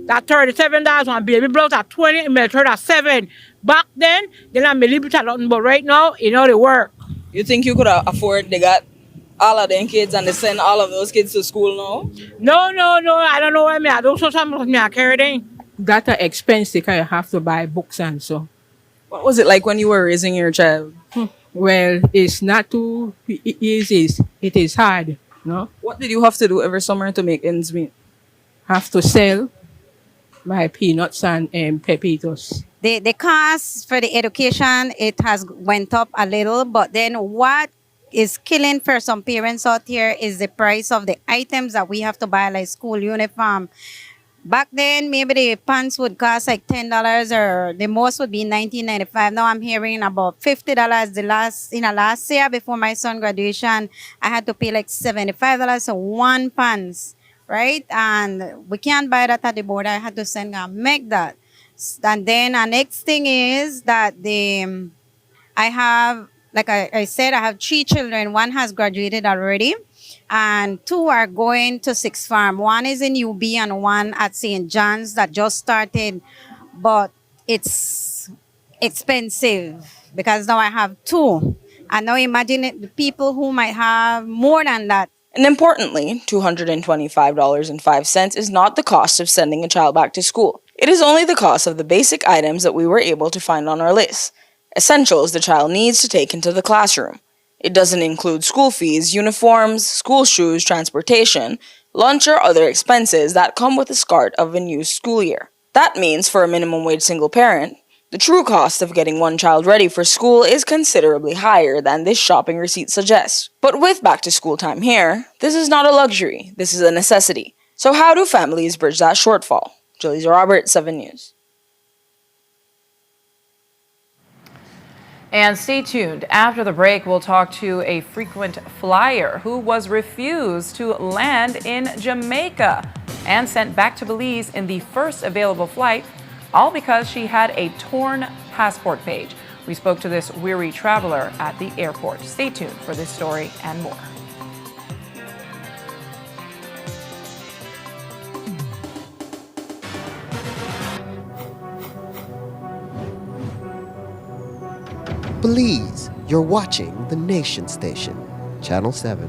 that $37 on baby blouse at 20, military at 7. Back then I may leave it a lot, but right now, they work. You think you could afford, they got all of them kids and they send all of those kids to school now? No, I don't know why I don't so some of me I carry them. That's an expense because you have to buy books and so. What was it like when you were raising your child? Well, it's not too easy. It is hard, no? What did you have to do every summer to make ends meet? Have to sell my peanuts and pepitos. The cost for the education, it has went up a little, but then what is killing for some parents out here is the price of the items that we have to buy, like school uniform. Back then, maybe the pants would cost like $10, or the most would be $19.95. Now I'm hearing about $50. Last year before my son's graduation, I had to pay like $75 for one pants, right? And we can't buy that at the border. I had to send and make that. And then the next thing is that I have, like I said, I have 3 children. One has graduated already, and 2 are going to Sixth Farm. One is in UB and one at St. John's that just started, but it's expensive because now I have 2. And now imagine the people who might have more than that. And importantly, $225.05 is not the cost of sending a child back to school. It is only the cost of the basic items that we were able to find on our list, essentials the child needs to take into the classroom. It doesn't include school fees, uniforms, school shoes, transportation, lunch, or other expenses that come with the start of a new school year. That means for a minimum wage single parent, the true cost of getting one child ready for school is considerably higher than this shopping receipt suggests. But with back to school time here, this is not a luxury, this is a necessity. So how do families bridge that shortfall? Julie's Robert, 7 News. And stay tuned. After the break, we'll talk to a frequent flyer who was refused to land in Jamaica and sent back to Belize in the first available flight, all because she had a torn passport page. We spoke to this weary traveler at the airport. Stay tuned for this story and more. Belize, you're watching the Nation Station, Channel 7.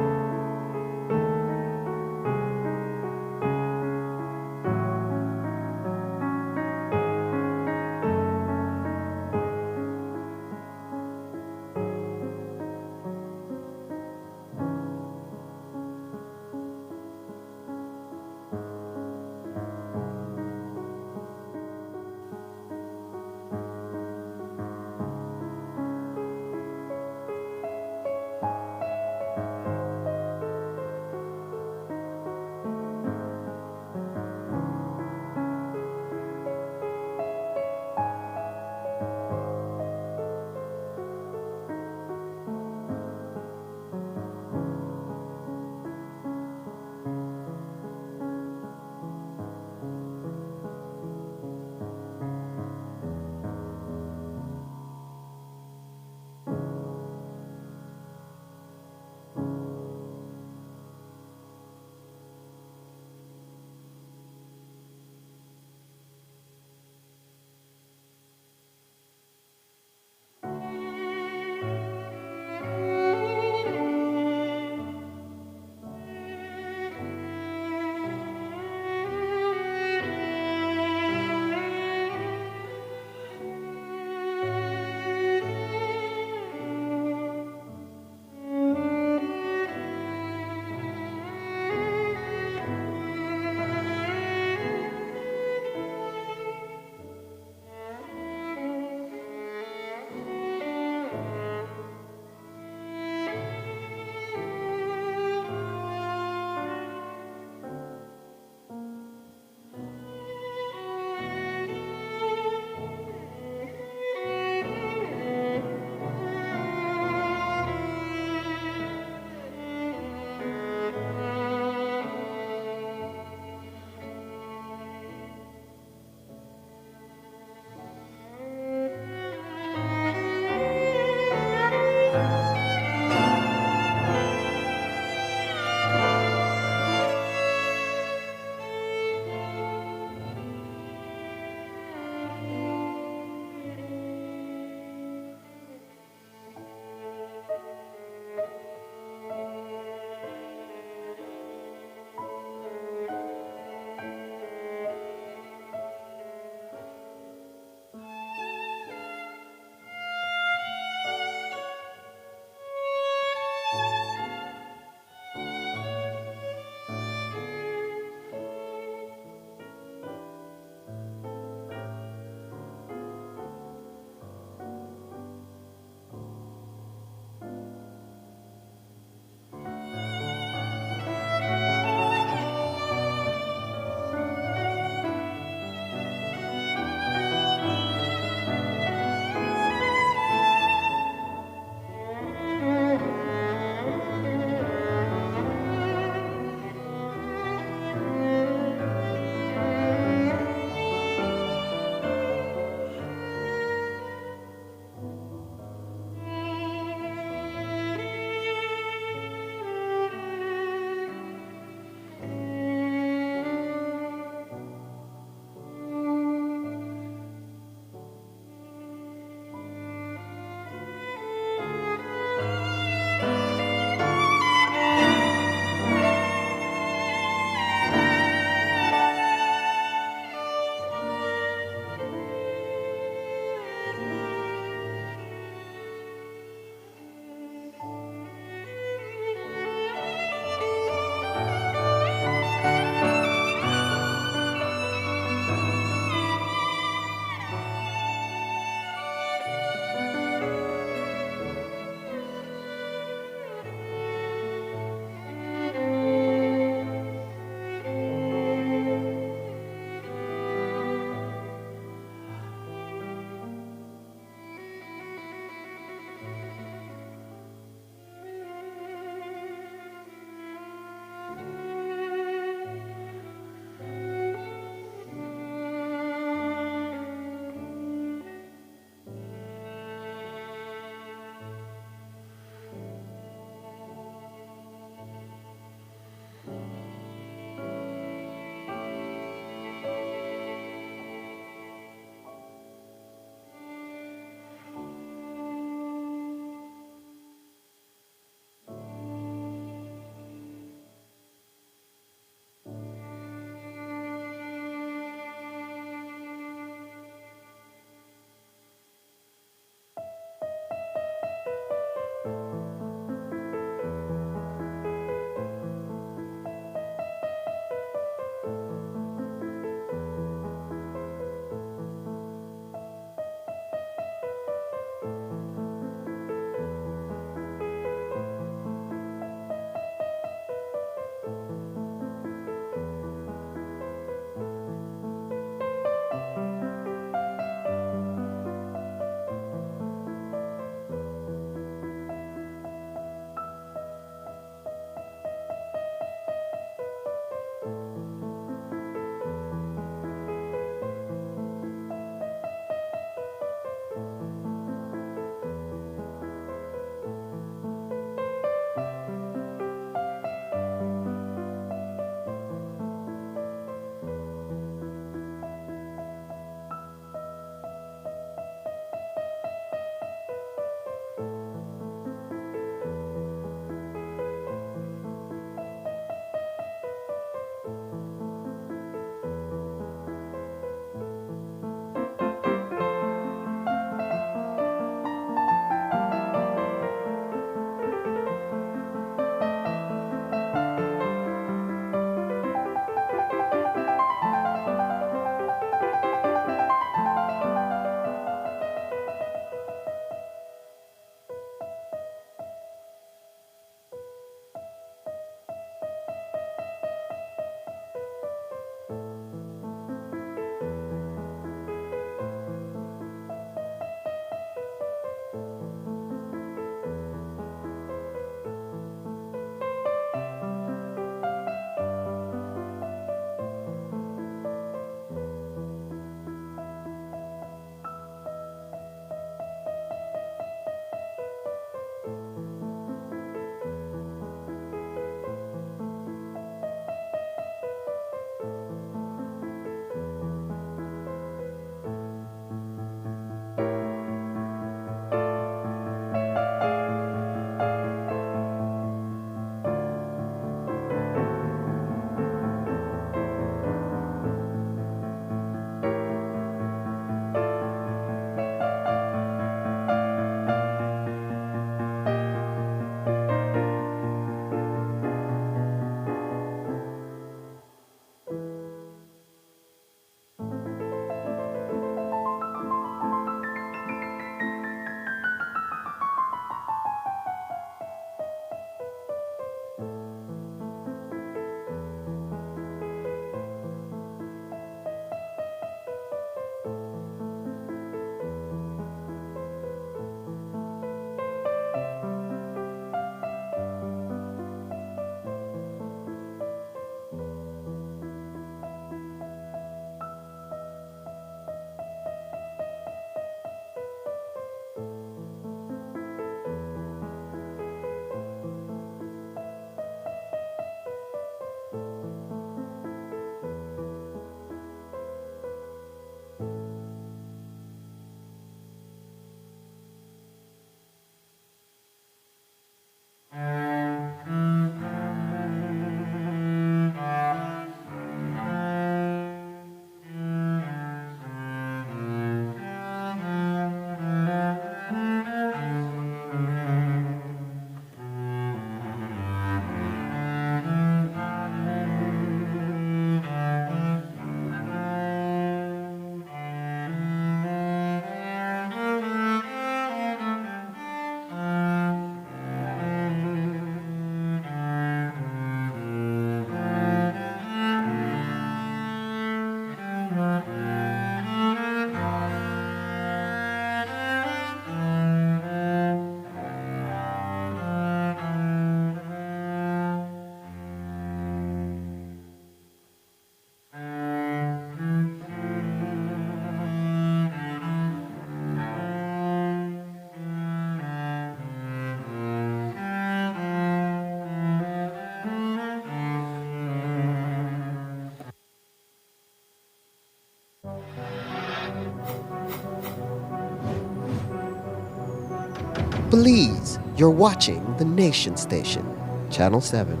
Belize, you're watching the Nation Station, Channel 7.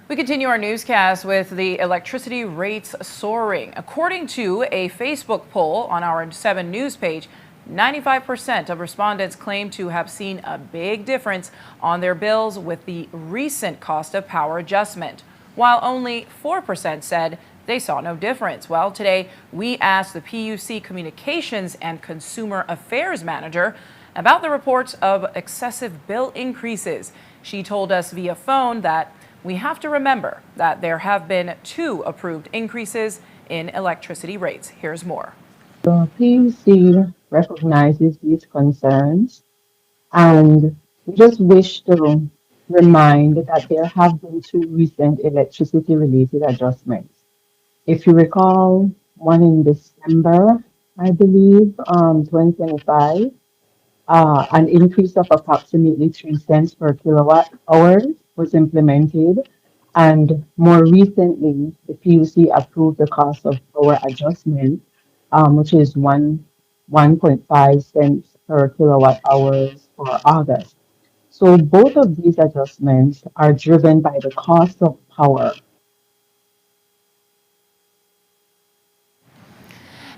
We continue our newscast with the electricity rates soaring. According to a Facebook poll on our 7 News page, 95% of respondents claim to have seen a big difference on their bills with the recent cost of power adjustment, while only 4% said they saw no difference. Well, today we asked the PUC Communications and Consumer Affairs Manager about the reports of excessive bill increases. She told us via phone that we have to remember that there have been 2 approved increases in electricity rates. Here's more. The PUC recognizes these concerns, and we just wish to remind that there have been 2 recent electricity-related adjustments. If you recall, one in December, I believe, 2025, an increase of approximately 3 cents per kilowatt hour was implemented. And more recently, the PUC approved the cost of power adjustment, which is 1.5 cents per kilowatt hours for August. So both of these adjustments are driven by the cost of power.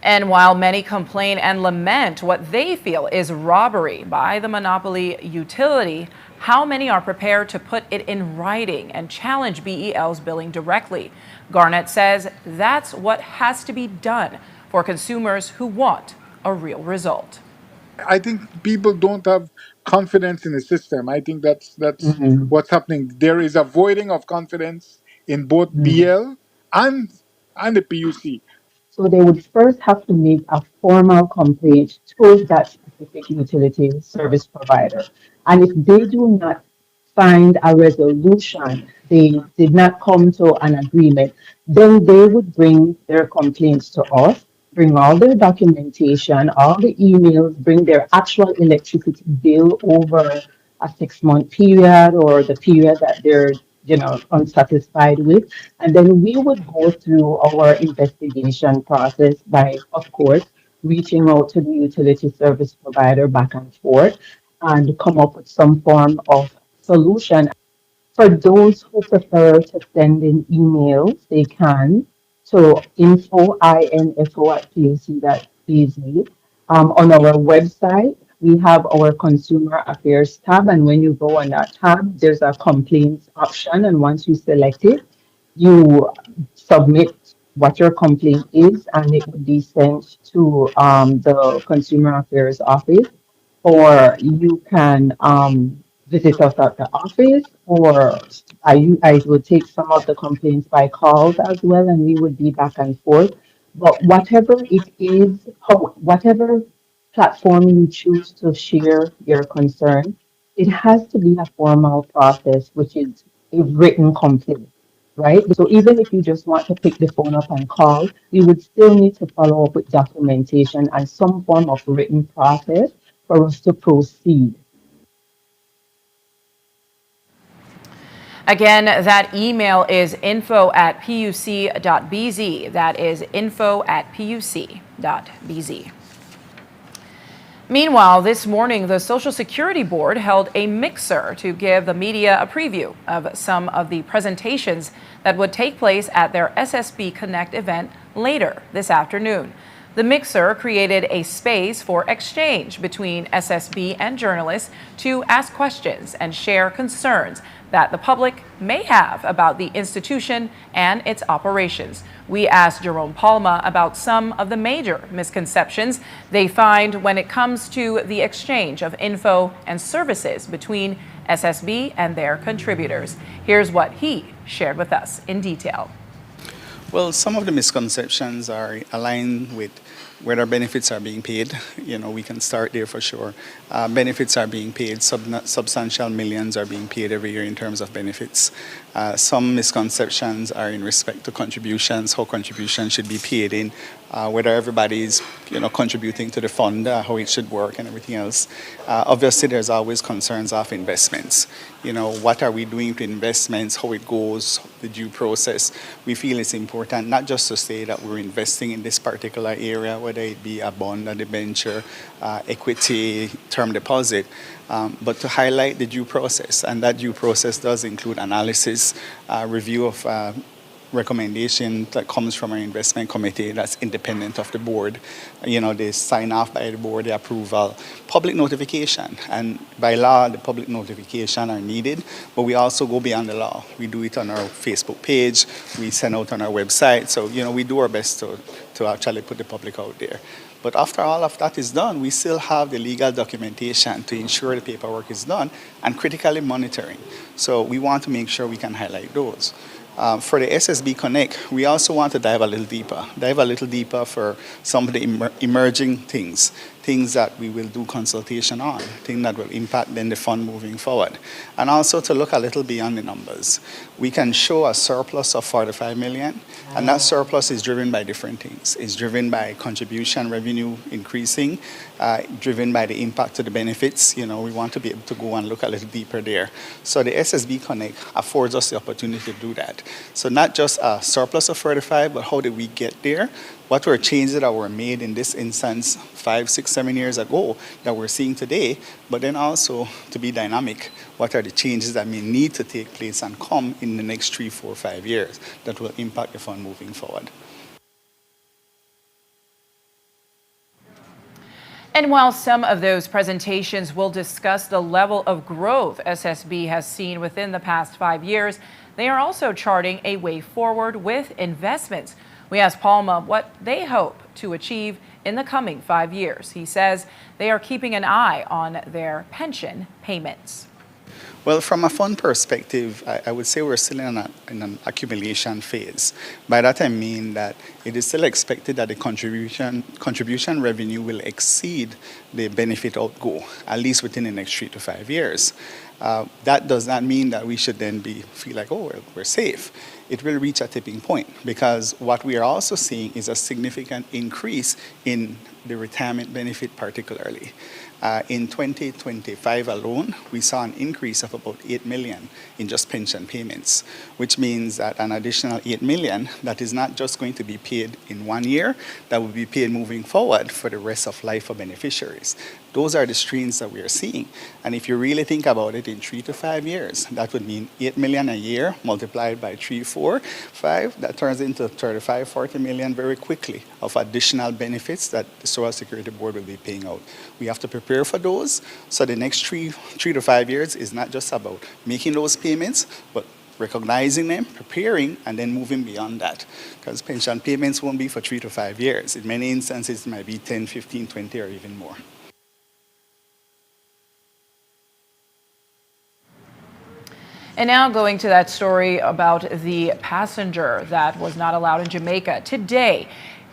And while many complain and lament what they feel is robbery by the monopoly utility, how many are prepared to put it in writing and challenge BEL's billing directly? Garnett says that's what has to be done for consumers who want a real result. I think people don't have confidence in the system. I think that's what's happening. There is a voiding of confidence in both BL and the PUC. So they would first have to make a formal complaint to that specific utility service provider. And if they do not find a resolution, they did not come to an agreement, then they would bring their complaints to us, bring all their documentation, all the emails, bring their actual electricity bill over a 6-month period or the period that they're unsatisfied with. And then we would go through our investigation process by, of course, reaching out to the utility service provider back and forth and come up with some form of solution. For those who prefer to send in emails, they can to info@puc.bz. On our website, we have our consumer affairs tab, and when you go on that tab, there's a complaints option, and once you select it, you submit what your complaint is, and it would be sent to the consumer affairs office, or you can visit us at the office, or I would take some of the complaints by calls as well, and we would be back and forth. But whatever it is, whatever platform you choose to share your concern, it has to be a formal process, which is a written complaint, right? So even if you just want to pick the phone up and call, you would still need to follow up with documentation and some form of written process for us to proceed. Again, that email is info@puc.bz. That is info@puc.bz. Meanwhile, this morning, the Social Security Board held a mixer to give the media a preview of some of the presentations that would take place at their SSB Connect event later this afternoon. The mixer created a space for exchange between SSB and journalists to ask questions and share concerns that the public may have about the institution and its operations. We asked Jerome Palma about some of the major misconceptions they find when it comes to the exchange of info and services between SSB and their contributors. Here's what he shared with us in detail. Well, some of the misconceptions are aligned with whether benefits are being paid. You know, we can start there for sure. Benefits are being paid. Substantial millions are being paid every year in terms of benefits. Some misconceptions are in respect to contributions, how contributions should be paid in, whether everybody is, contributing to the fund, how it should work and everything else. Obviously, there's always concerns of investments. What are we doing with investments, how it goes, the due process. We feel it's important not just to say that we're investing in this particular area, whether it be a bond, a debenture, equity, term deposit, but to highlight the due process. And that due process does include analysis, review of recommendation that comes from our investment committee that's independent of the board. They sign off by the board, the approval, public notification. And by law, the public notification are needed, but we also go beyond the law. We do it on our Facebook page, we send out on our website. So, we do our best to actually put the public out there. But after all of that is done, we still have the legal documentation to ensure the paperwork is done and critically monitoring. So we want to make sure we can highlight those. For the SSB Connect, we also want to dive a little deeper for some of the emerging things that we will do consultation on, things that will impact then the fund moving forward. And also to look a little beyond the numbers. We can show a surplus of 45 million, and that surplus is driven by different things. It's driven by contribution revenue increasing, driven by the impact of the benefits. We want to be able to go and look a little deeper there. So the SSB Connect affords us the opportunity to do that. So not just a surplus of 45, but how did we get there? What were changes that were made in this instance 5, 6, 7 years ago that we're seeing today, but then also to be dynamic. What are the changes that may need to take place and come in the next 3, 4, 5 years that will impact the fund moving forward? And while some of those presentations will discuss the level of growth SSB has seen within the past 5 years, they are also charting a way forward with investments. We asked Palma what they hope to achieve in the coming 5 years. He says they are keeping an eye on their pension payments. Well, from a fund perspective, I would say we're still in an accumulation phase. By that I mean that it is still expected that the contribution revenue will exceed the benefit outgo, at least within the next 3 to 5 years. That does not mean that we should then feel like, we're safe. It will reach a tipping point because what we are also seeing is a significant increase in the retirement benefit particularly. In 2025 alone, we saw an increase of about 8 million in just pension payments, which means that an additional 8 million that is not just going to be paid in 1 year, that will be paid moving forward for the rest of life for beneficiaries. Those are the streams that we are seeing. And if you really think about it, in 3 to 5 years, that would mean 8 million a year multiplied by 3, 4, 5, that turns into 35, 40 million very quickly of additional benefits that the Social Security Board will be paying out. We have to prepare for those. So the next 3 to 5 years is not just about making those payments, but recognizing them, preparing, and then moving beyond that. Because pension payments won't be for 3 to 5 years. In many instances, it might be 10, 15, 20, or even more. And now going to that story about the passenger that was not allowed in Jamaica. Today,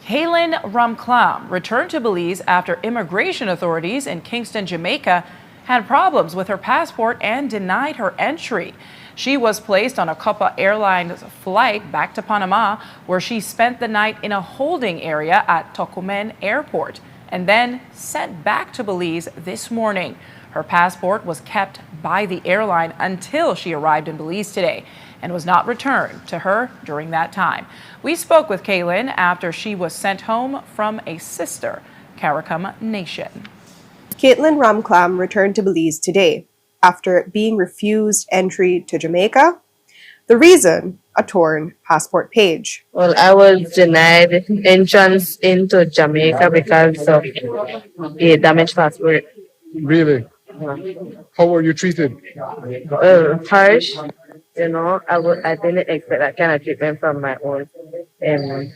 Kaylin Ramklam returned to Belize after immigration authorities in Kingston, Jamaica had problems with her passport and denied her entry. She was placed on a Copa Airlines flight back to Panama, where she spent the night in a holding area at Tocumen Airport and then sent back to Belize this morning. Her passport was kept by the airline until she arrived in Belize today and was not returned to her during that time. We spoke with Kaylin after she was sent home from a sister CARICOM nation. Caitlin Ramklam returned to Belize today after being refused entry to Jamaica. The reason, a torn passport page. Well, I was denied entrance into Jamaica because of a damaged passport. Really? How were you treated? Well, harsh. I didn't expect that kind of treatment from my own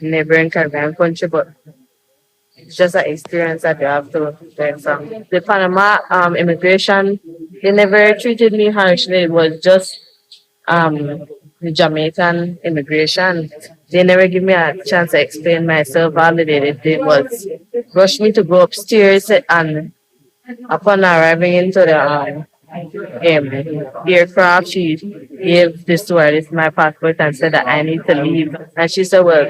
neighboring Caribbean country, but it's just an experience that you have to learn from. The Panama immigration, they never treated me harshly. It was just the Jamaican immigration. They never give me a chance to explain myself. All they did was rush me to go upstairs, and upon arriving into the aircraft, she gave the stewardess my passport and said that I need to leave. And she said, well,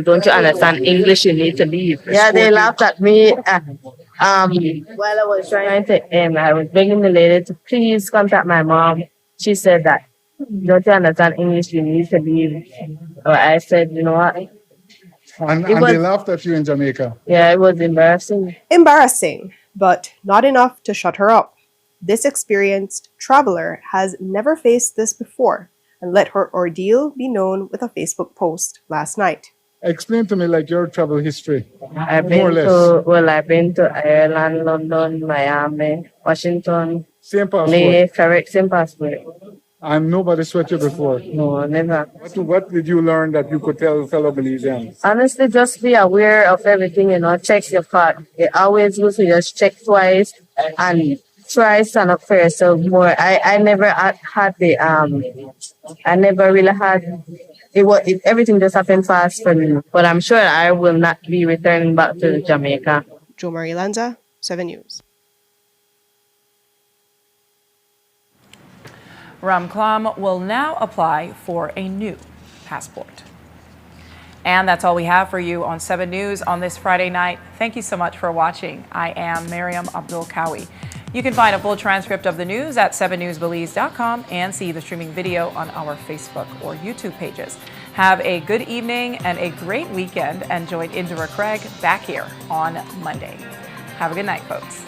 don't you understand English? You need to leave. Yeah, they laughed at me. While I was trying to, I was begging the lady to please contact my mom. She said that, don't you understand English? You need to leave. I said, you know what? And they laughed at you in Jamaica. Yeah, it was embarrassing. Embarrassing, but not enough to shut her up. This experienced traveler has never faced this before and let her ordeal be known with a Facebook post last night. Explain to me like your travel history. I've been to Ireland, London, Miami, Washington. Same passport? Correct, same passport. And nobody sweat you before? No, never. What did you learn that you could tell fellow Belizeans? Honestly, just be aware of everything, check your part. It always good to just check twice and try stand up for yourself more. I never had the, I never really had, everything just happened fast for me. But I'm sure I will not be returning back to Jamaica. Jo Marie Lanza, 7 News. Ramclam will now apply for a new passport. And that's all we have for you on 7 News on this Friday night. Thank you so much for watching. I am Miriam Abdul-Kawi. You can find a full transcript of the news at 7newsbelize.com and see the streaming video on our Facebook or YouTube pages. Have a good evening and a great weekend, and join Indira Craig back here on Monday. Have a good night, folks.